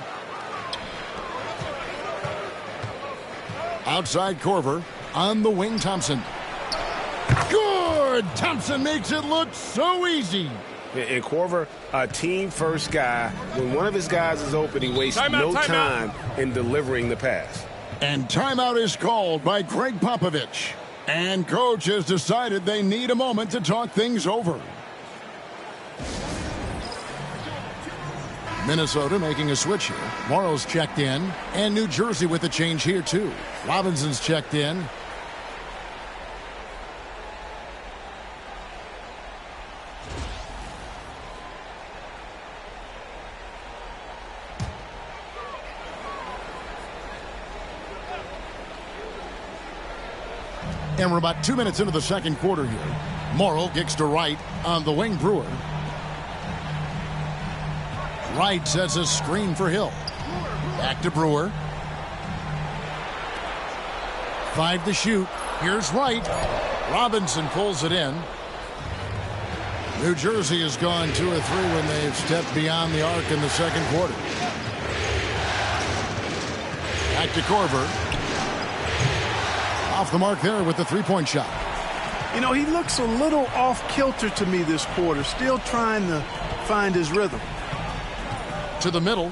Outside Korver. On the wing, Thompson. Good! Thompson makes it look so easy. And Korver, a team-first guy. When one of his guys is open, he wastes no time in delivering the pass. And timeout is called by Greg Popovich. And coach has decided they need a moment to talk things over. Minnesota making a switch here. Morrow's checked in. And New Jersey with a change here, too. Robinson's checked in. And we're about 2 minutes into the second quarter here. Morrow kicks to Wright on the wing. Brewer. Wright sets a screen for Hill. Back to Brewer. 5 to shoot. Here's Wright. Robinson pulls it in. New Jersey has gone 2 or 3 when they've stepped beyond the arc in the second quarter. Back to Korver. Off the mark there with the three-point shot. You know, he looks a little off-kilter to me this quarter. Still trying to find his rhythm. To the middle.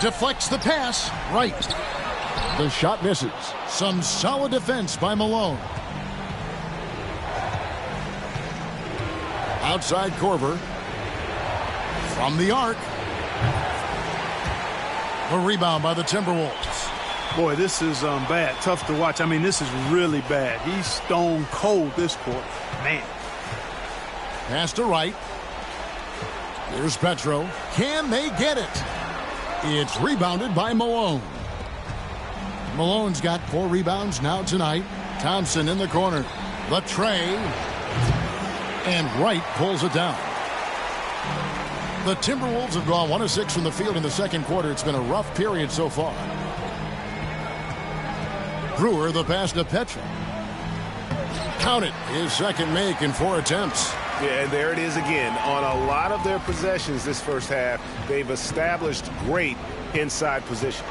Deflects the pass. Right. The shot misses. Some solid defense by Malone. Outside Korver. From the arc. The rebound by the Timberwolves. Boy, this is bad. Tough to watch. I mean, this is really bad. He's stone cold this quarter. Man. Pass to Wright. Here's Petro. Can they get it? It's rebounded by Malone. Malone's got 4 rebounds now tonight. Thompson in the corner. The tray. And Wright pulls it down. The Timberwolves have gone 1 of 6 from the field in the second quarter. It's been a rough period so far. Brewer, the pass to Petro. Count it. His second make in 4 attempts. Yeah, and there it is again. On a lot of their possessions this first half, they've established great inside position.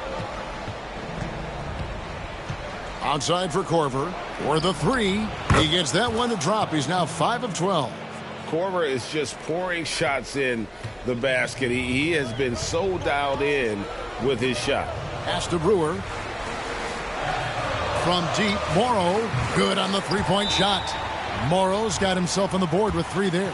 Outside for Korver. For the 3. He gets that one to drop. He's now 5 of 12. Korver is just pouring shots in the basket. He has been so dialed in with his shot. Pass to Brewer. From deep, Morrow, good on the three-point shot. Morrow's got himself on the board with 3 there.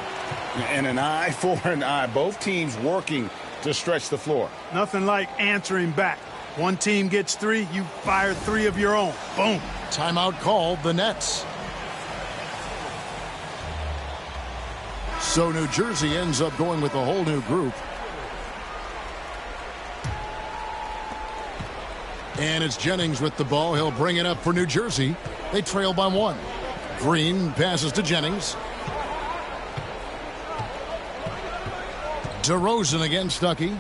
And an eye for an eye. Both teams working to stretch the floor. Nothing like answering back. One team gets 3, you fire 3 of your own. Boom. Timeout called, the Nets. So New Jersey ends up going with a whole new group. And it's Jennings with the ball. He'll bring it up for New Jersey. They trail by 1. Green passes to Jennings. DeRozan against Stuckey.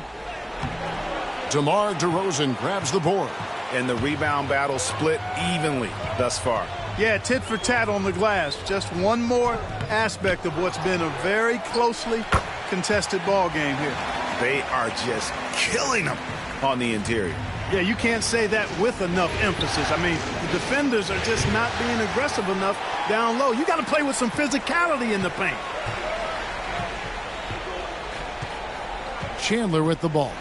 DeMar DeRozan grabs the board. And the rebound battle split evenly thus far. Yeah, tit for tat on the glass. Just one more aspect of what's been a very closely contested ball game here. They are just killing them on the interior. Yeah, you can't say that with enough emphasis. I mean, the defenders are just not being aggressive enough down low. You got to play with some physicality in the paint. Chandler with the ball.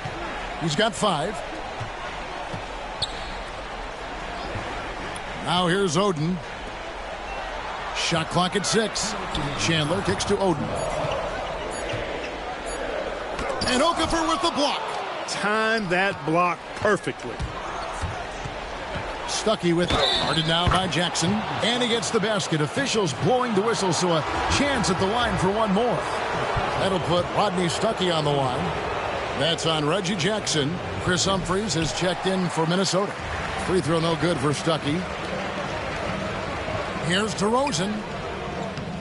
He's got 5. Now here's Oden. Shot clock at 6. Chandler kicks to Oden. And Okafor with the block. Time that block perfectly. Stuckey with it. Guarded now by Jackson. And he gets the basket. Officials blowing the whistle, so a chance at the line for one more. That'll put Rodney Stuckey on the line. That's on Reggie Jackson. Chris Humphries has checked in for Minnesota. Free throw no good for Stuckey. Here's DeRozan.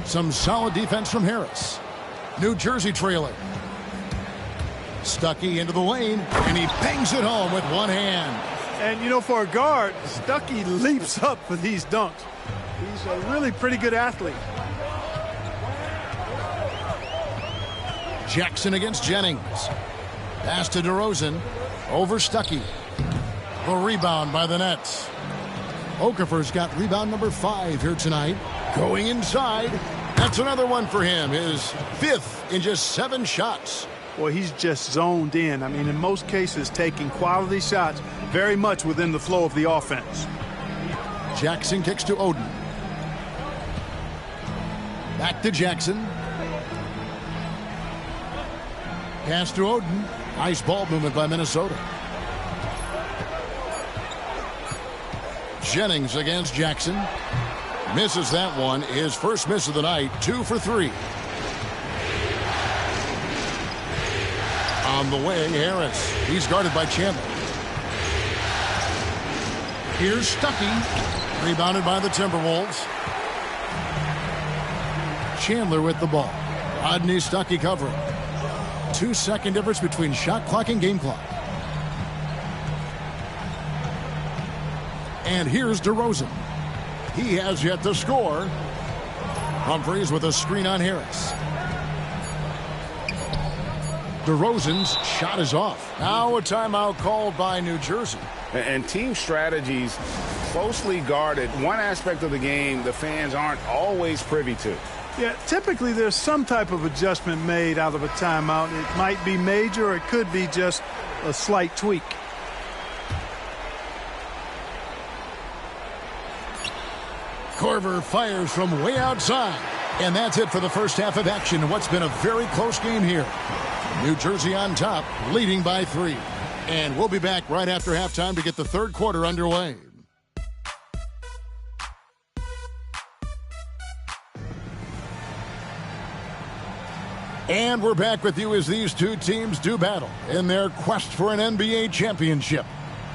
Some solid defense from Harris. New Jersey trailing. Stuckey into the lane, and he bangs it home with one hand. And, you know, for a guard, Stuckey leaps up for these dunks. He's a really pretty good athlete. Jackson against Jennings. Pass to DeRozan. Over Stuckey. The rebound by the Nets. Okafor's got rebound number 5 here tonight. Going inside. That's another one for him. His 5th in just 7 shots. Boy, he's just zoned in. I mean, in most cases, taking quality shots very much within the flow of the offense. Jackson kicks to Oden. Back to Jackson. Pass to Oden. Nice ball movement by Minnesota. Jennings against Jackson. Misses that one. His first miss of the night. 2 for 3. On the wing, Harris. He's guarded by Chandler. Here's Stuckey. Rebounded by the Timberwolves. Chandler with the ball. Rodney Stuckey covering. 2-second difference between shot clock and game clock. And here's DeRozan. He has yet to score. Humphries with a screen on Harris. DeRozan's shot is off. Now a timeout called by New Jersey. And team strategies closely guarded. One aspect of the game the fans aren't always privy to. Yeah, typically there's some type of adjustment made out of a timeout. It might be major or it could be just a slight tweak. Korver fires from way outside. And that's it for the first half of action. What's been a very close game here. New Jersey on top, leading by 3. And we'll be back right after halftime to get the third quarter underway. And we're back with you as these two teams do battle in their quest for an NBA championship.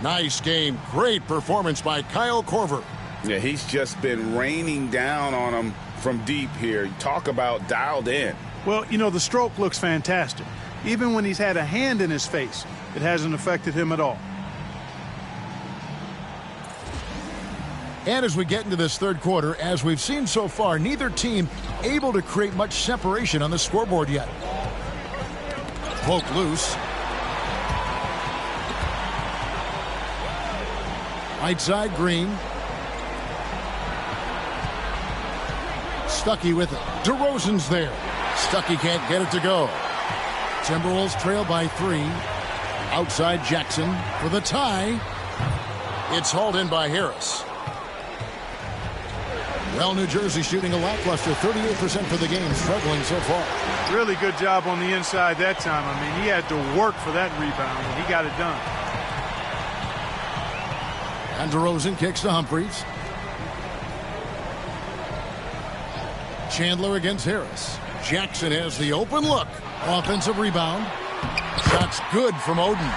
Nice game. Great performance by Kyle Korver. Yeah, he's just been raining down on them from deep here. Talk about dialed in. Well, you know, the stroke looks fantastic. Even when he's had a hand in his face, it hasn't affected him at all. And as we get into this third quarter, as we've seen so far, neither team able to create much separation on the scoreboard yet. Poke loose. Right side, Green. Stuckey with it. DeRozan's there. Stuckey can't get it to go. Timberwolves trail by 3. Outside Jackson for the tie. It's hauled in by Harris. Well, New Jersey shooting a lackluster 38% for the game, struggling so far. Really good job on the inside that time. I mean, he had to work for that rebound, and he got it done. And DeRozan kicks to Humphries. Chandler against Harris. Jackson has the open look. Offensive rebound. Shot's good from Oden.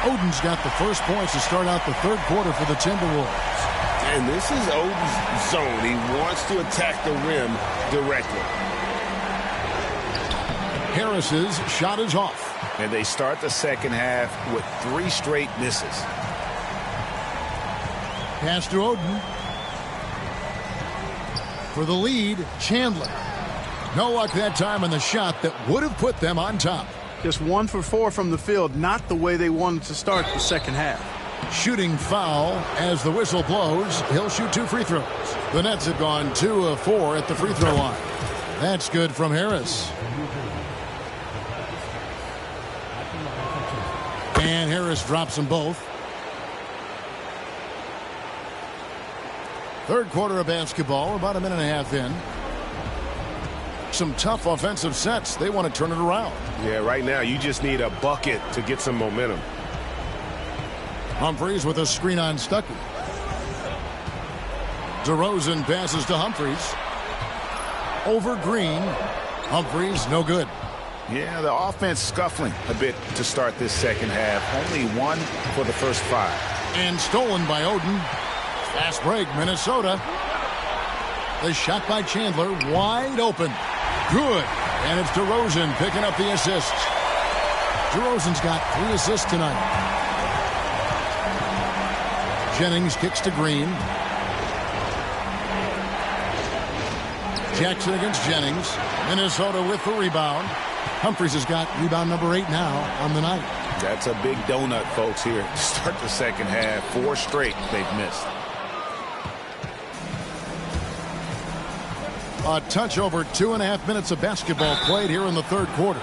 Oden's got the first points to start out the third quarter for the Timberwolves. And this is Oden's zone. He wants to attack the rim directly. Harris's shot is off. And they start the second half with 3 straight misses. Pass to Oden. For the lead, Chandler. No luck that time on the shot that would have put them on top. Just 1 for 4 from the field, not the way they wanted to start the second half. Shooting foul as the whistle blows. He'll shoot 2 free throws. The Nets have gone 2 of 4 at the free throw line. That's good from Harris. And Harris drops them both. Third quarter of basketball, about a minute and a half in. Some tough offensive sets. They want to turn it around. Yeah, right now you just need a bucket to get some momentum. Humphries with a screen on Stuckey. DeRozan passes to Humphries. Over Green. Humphries, no good. Yeah, the offense scuffling a bit to start this second half. Only 1 for the first 5. And stolen by Oden. Fast break, Minnesota. The shot by Chandler, wide open. Good. And it's DeRozan picking up the assist. DeRozan's got 3 assists tonight. Jennings kicks to Green. Jackson against Jennings. Minnesota with the rebound. Humphries has got rebound number 8 now on the night. That's a big donut, folks, here to start the second half. 4 straight they've missed. A touch over 2.5 minutes of basketball played here in the third quarter.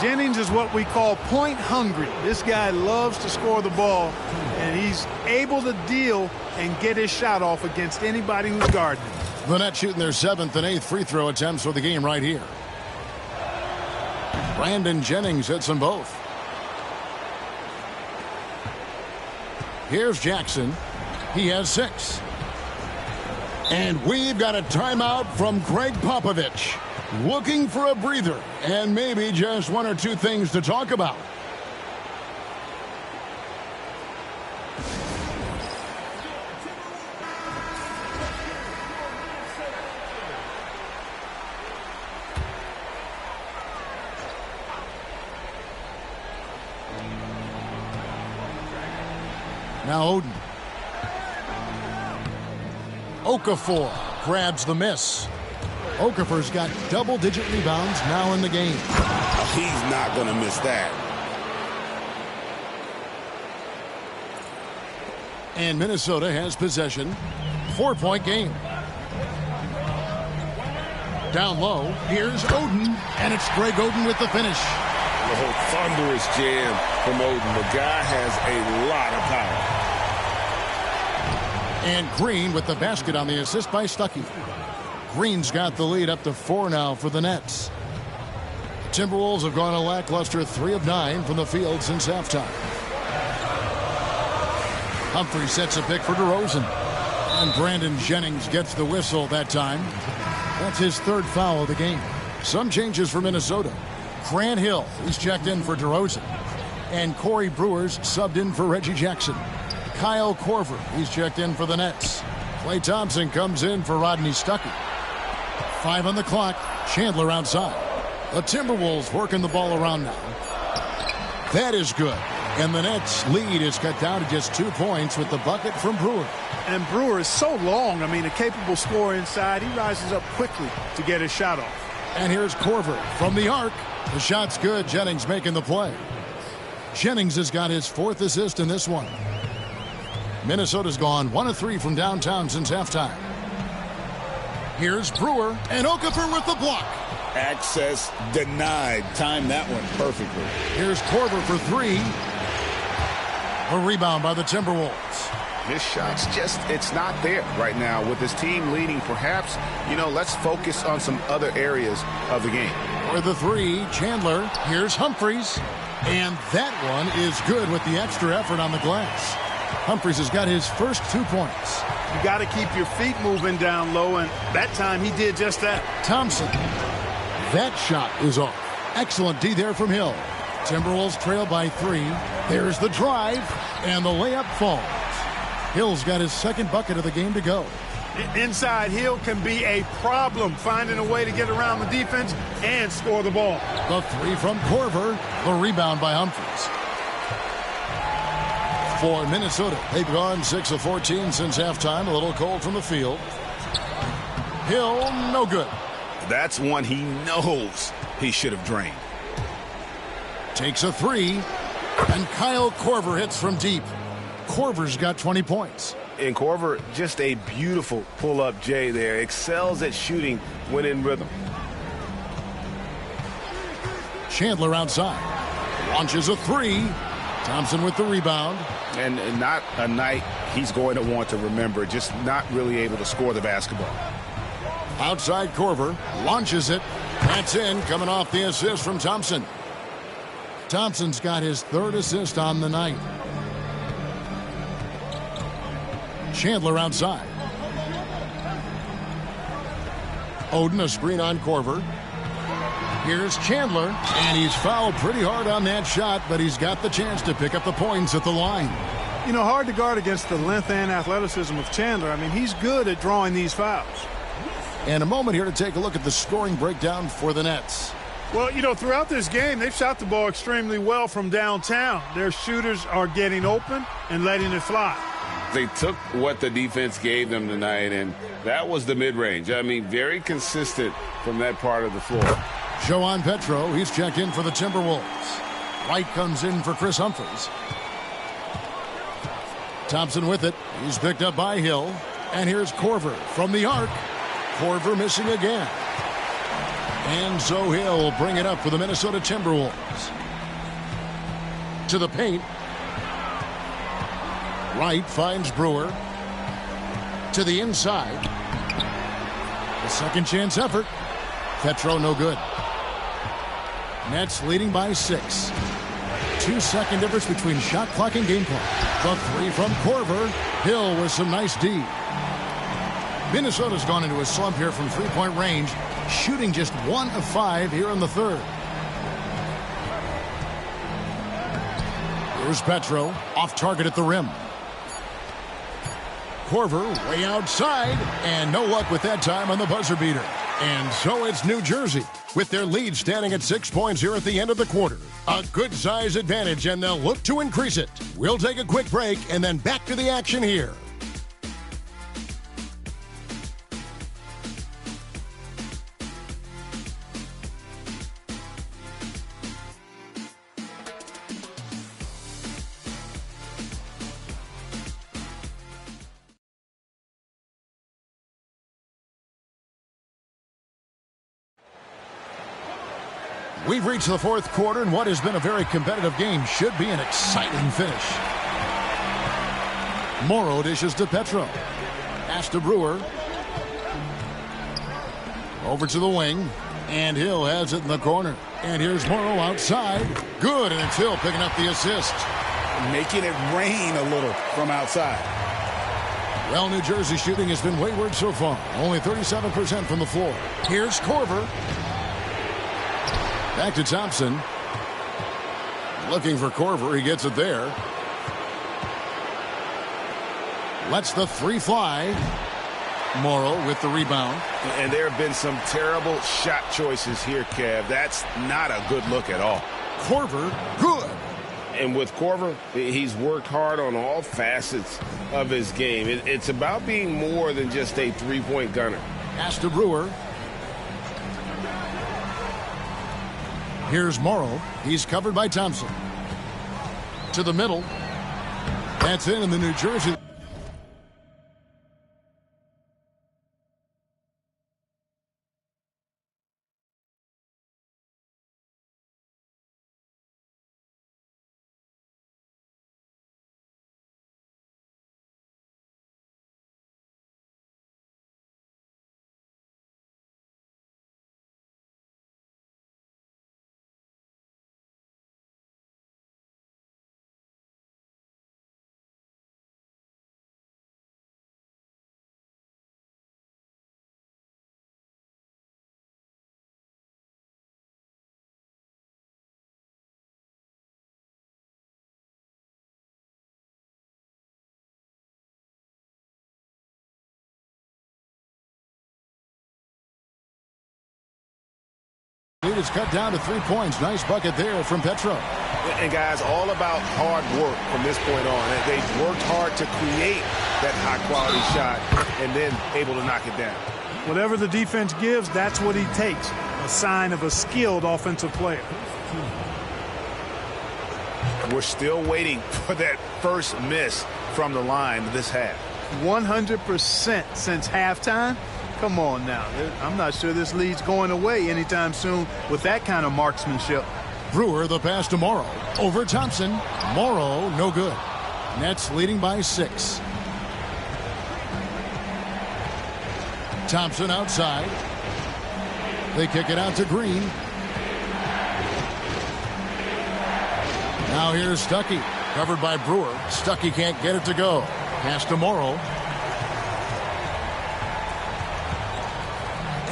Jennings is what we call point hungry. This guy loves to score the ball, and he's able to deal and get his shot off against anybody who's guarding him. The Nets shooting their 7th and 8th free throw attempts for the game right here. Brandon Jennings hits them both. Here's Jackson. He has 6. And we've got a timeout from Greg Popovich. Looking for a breather and maybe just 1 or 2 things to talk about. Now Oden. Okafor grabs the miss. Okafor's got double-digit rebounds now in the game. He's not going to miss that. And Minnesota has possession. 4-point game. Down low, here's Oden, and it's Greg Oden with the finish. The whole thunderous jam from Oden. The guy has a lot of power. And Green with the basket on the assist by Stuckey. Green's got the lead up to 4 now for the Nets. The Timberwolves have gone a lackluster 3 of 9 from the field since halftime. Humphrey sets a pick for DeRozan. And Brandon Jennings gets the whistle that time. That's his 3rd foul of the game. Some changes for Minnesota. Grant Hill is checked in for DeRozan. And Corey Brewer's subbed in for Reggie Jackson. Kyle Korver, he's checked in for the Nets. Klay Thompson comes in for Rodney Stuckey. 5 on the clock. Chandler outside. The Timberwolves working the ball around now. That is good. And the Nets' lead is cut down to just 2 points with the bucket from Brewer. And Brewer is so long. I mean, a capable scorer inside. He rises up quickly to get his shot off. And here's Korver from the arc. The shot's good. Jennings making the play. Jennings has got his 4th assist in this one. Minnesota's gone 1 of 3 from downtown since halftime. Here's Brewer, and Okafor with the block. Access denied. Timed that one perfectly. Here's Korver for 3. A rebound by the Timberwolves. His shot's it's not there right now. With his team leading, perhaps, let's focus on some other areas of the game. For the three, Chandler. Here's Humphries. And that one is good with the extra effort on the glass. Humphries has got his first 2 points. You got to keep your feet moving down low, and that time he did just that. Thompson. That shot is off. Excellent D there from Hill. Timberwolves trail by 3. There's the drive, and the layup falls. Hill's got his second bucket of the game to go. Inside, Hill can be a problem, finding a way to get around the defense and score the ball. The three from Korver. The rebound by Humphries. For Minnesota, they've gone 6 of 14 since halftime. A little cold from the field. Hill, no good. That's one he knows he should have drained. Takes a three, and Kyle Korver hits from deep. Korver's got 20 points. And Korver, just a beautiful pull-up J there. Excels at shooting when in rhythm. Chandler outside. Launches a three. Thompson with the rebound. And not a night he's going to want to remember. Just not really able to score the basketball. Outside Korver. Launches it. That's in. Coming off the assist from Thompson. Thompson's got his third assist on the night. Chandler outside. Oden a screen on Korver. Here's Chandler, and he's fouled pretty hard on that shot, but he's got the chance to pick up the points at the line. Hard to guard against the length and athleticism of Chandler. I mean, he's good at drawing these fouls. And a moment here to take a look at the scoring breakdown for the Nets. Well, throughout this game, they've shot the ball extremely well from downtown. Their shooters are getting open and letting it fly. They took what the defense gave them tonight, and that was the mid-range. I mean, very consistent from that part of the floor. Joan Petro, he's checked in for the Timberwolves. White comes in for Chris Humphries. Thompson with it. He's picked up by Hill. And here's Korver from the arc. Korver missing again. And so Hill will bring it up for the Minnesota Timberwolves. To the paint. Wright finds Brewer. To the inside. The second chance effort. Petro no good. Nets leading by 6. 2-second difference between shot clock and game clock. The three from Korver. Hill with some nice D. Minnesota's gone into a slump here from three-point range, shooting just 1 of 5 here in the third. Here's Petro, off target at the rim. Korver way outside, and no luck with that time on the buzzer beater. And so it's New Jersey, with their lead standing at 6 points here at the end of the quarter. A good size advantage, and they'll look to increase it. We'll take a quick break, and then back to the action here. We've reached the fourth quarter, and what has been a very competitive game should be an exciting finish. Morrow dishes to Petro. Pass to Brewer. Over to the wing. And Hill has it in the corner. And here's Morrow outside. Good, and it's Hill picking up the assist. Making it rain a little from outside. Well, New Jersey shooting has been wayward so far. Only 37% from the floor. Here's Korver. Back to Thompson. Looking for Korver. He gets it there. Lets the three fly. Morrow with the rebound. And there have been some terrible shot choices here, Kev. That's not a good look at all. Korver, good. And with Korver, he's worked hard on all facets of his game. It's about being more than just a three-point gunner. Pass to Brewer. Here's Morrow. He's covered by Thompson. To the middle. That's in the New Jersey. is cut down to 3 points. Nice bucket there from Petro. And, guys, all about hard work from this point on. They've worked hard to create that high-quality shot and then able to knock it down. Whatever the defense gives, that's what he takes. A sign of a skilled offensive player. We're still waiting for that first miss from the line this half. 100% since halftime. Come on now. I'm not sure this lead's going away anytime soon with that kind of marksmanship. Brewer the pass to Morrow. Over Thompson. Morrow no good. Nets leading by 6. Thompson outside. They kick it out to Green. Now here's Stuckey. Covered by Brewer. Stuckey can't get it to go. Pass to Morrow.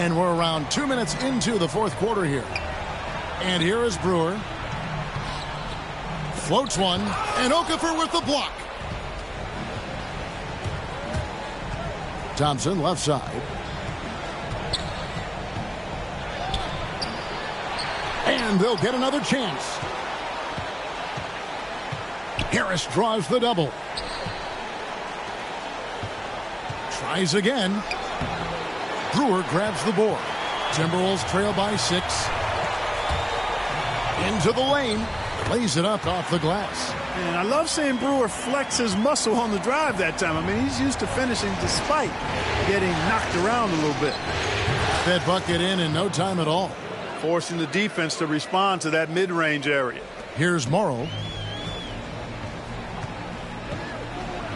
And we're around 2 minutes into the fourth quarter here. And here is Brewer. Floats one. And Okafor with the block. Thompson left side. And they'll get another chance. Harris draws the double. Tries again. Brewer grabs the board. Timberwolves trail by 6. Into the lane. Lays it up off the glass. And I love seeing Brewer flex his muscle on the drive that time. I mean, he's used to finishing despite getting knocked around a little bit. That bucket in no time at all. Forcing the defense to respond to that mid-range area. Here's Morrow.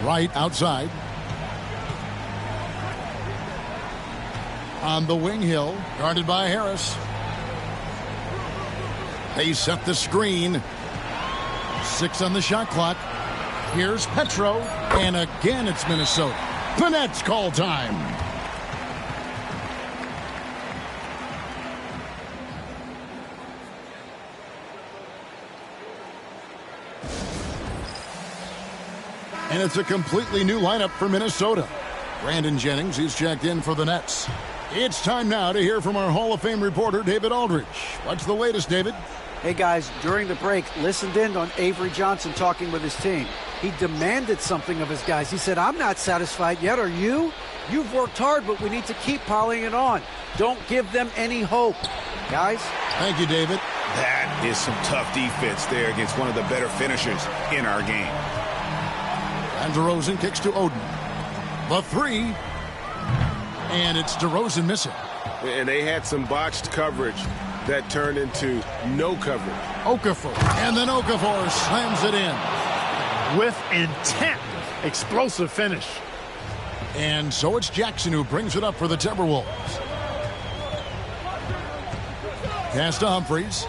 Right outside. On the wing hill, guarded by Harris. They set the screen. 6 on the shot clock. Here's Petro. And again, it's Minnesota. The Nets call time. And it's a completely new lineup for Minnesota. Brandon Jennings, he's checked in for the Nets. It's time now to hear from our Hall of Fame reporter, David Aldridge. What's the latest, David? Hey, guys, during the break, listened in on Avery Johnson talking with his team. He demanded something of his guys. He said, I'm not satisfied yet. Are you? You've worked hard, but we need to keep piling it on. Don't give them any hope. Guys? Thank you, David. That is some tough defense there against one of the better finishers in our game. And DeRozan kicks to Oden. The 3. And it's DeRozan missing. And they had some botched coverage that turned into no coverage. Okafor. And then Okafor slams it in. With intent. Explosive finish. And so it's Jackson who brings it up for the Timberwolves. Pass to Humphries.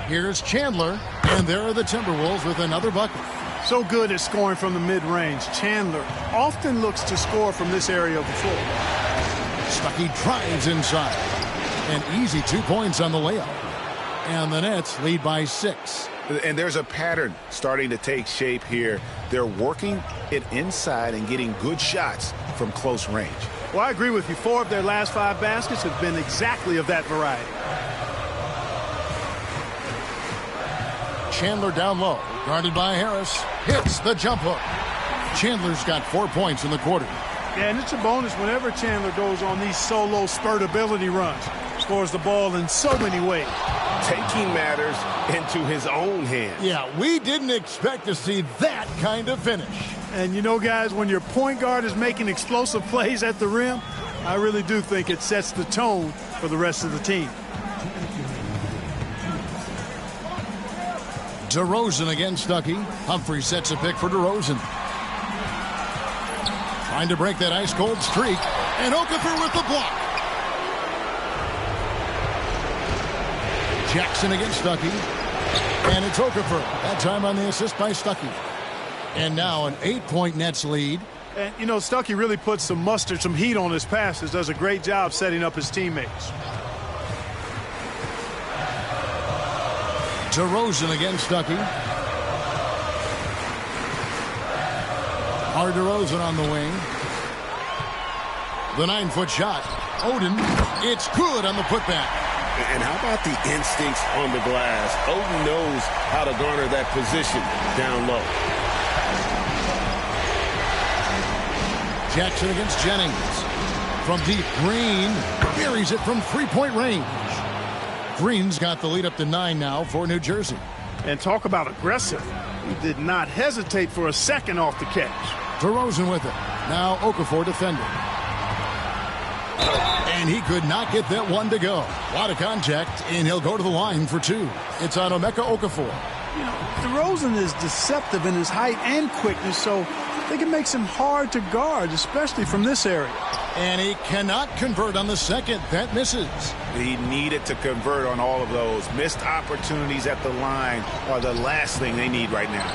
Here's Chandler. And there are the Timberwolves with another bucket. So good at scoring from the mid-range. Chandler often looks to score from this area of the floor. Stuckey drives inside. An easy 2 points on the layup. And the Nets lead by 6. And there's a pattern starting to take shape here. They're working it inside and getting good shots from close range. Well, I agree with you. 4 of their last 5 baskets have been exactly of that variety. Chandler down low, guarded by Harris. Hits the jump hook. Chandler's got 4 points in the quarter. Yeah, and it's a bonus whenever Chandler goes on these solo spurtability runs. Scores the ball in so many ways. Taking matters into his own hands. Yeah, we didn't expect to see that kind of finish. And you know, guys, when your point guard is making explosive plays at the rim, I really do think it sets the tone for the rest of the team. DeRozan against Stuckey. Humphrey sets a pick for DeRozan. Trying to break that ice-cold streak. And Okafor with the block. Jackson against Stuckey. And it's Okafor. That time on the assist by Stuckey. And now an 8-point Nets lead. And, you know, Stuckey really puts some mustard, some heat on his passes. Does a great job setting up his teammates. DeRozan against Stuckey. DeRozan on the wing. The 9-foot shot. Odin, it's good on the putback. And how about the instincts on the glass? Odin knows how to garner that position down low. Jackson against Jennings. From deep, Green buries it from three-point range. Green's got the lead up to 9 now for New Jersey. And talk about aggressive. He did not hesitate for a second off the catch. DeRozan with it. Now Okafor defending. And he could not get that one to go. A lot of contact, and he'll go to the line for 2. It's on Emeka Okafor. You know, DeRozan is deceptive in his height and quickness, so I think it makes him hard to guard, especially from this area. And he cannot convert on the second. That misses. He needed to convert on all of those. Missed opportunities at the line are the last thing they need right now.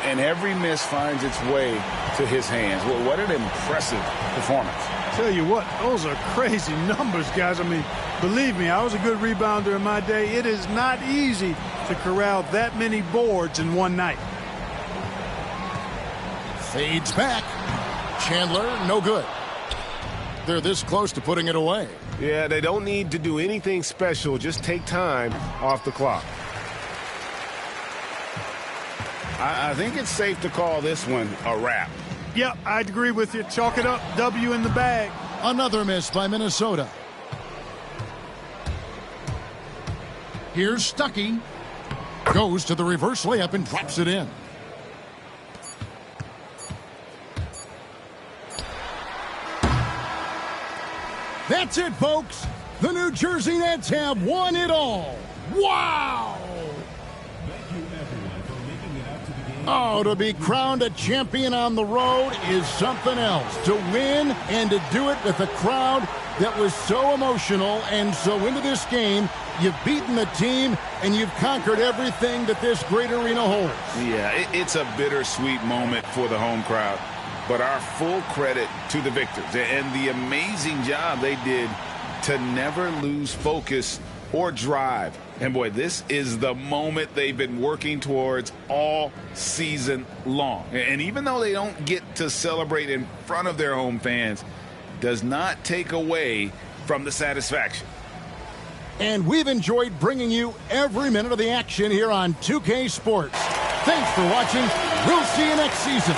And every miss finds its way to his hands. Well, what an impressive performance. Tell you what, those are crazy numbers, guys. I mean, believe me, I was a good rebounder in my day. It is not easy to corral that many boards in one night. Fades back. Chandler, no good. They're this close to putting it away. Yeah, they don't need to do anything special. Just take time off the clock. I think it's safe to call this one a wrap. Yep, I'd agree with you. Chalk it up. W in the bag. Another miss by Minnesota. Here's Stuckey. Goes to the reverse layup and drops it in. That's it, folks. The New Jersey Nets have won it all. Wow! Oh, to be crowned a champion on the road is something else. To win and to do it with a crowd that was so emotional and so into this game, you've beaten the team and you've conquered everything that this great arena holds. Yeah, it's a bittersweet moment for the home crowd. But our full credit to the victors and the amazing job they did to never lose focus or drive. And boy, this is the moment they've been working towards all season long. And even though they don't get to celebrate in front of their home fans, does not take away from the satisfaction. And we've enjoyed bringing you every minute of the action here on 2K Sports. Thanks for watching. We'll see you next season.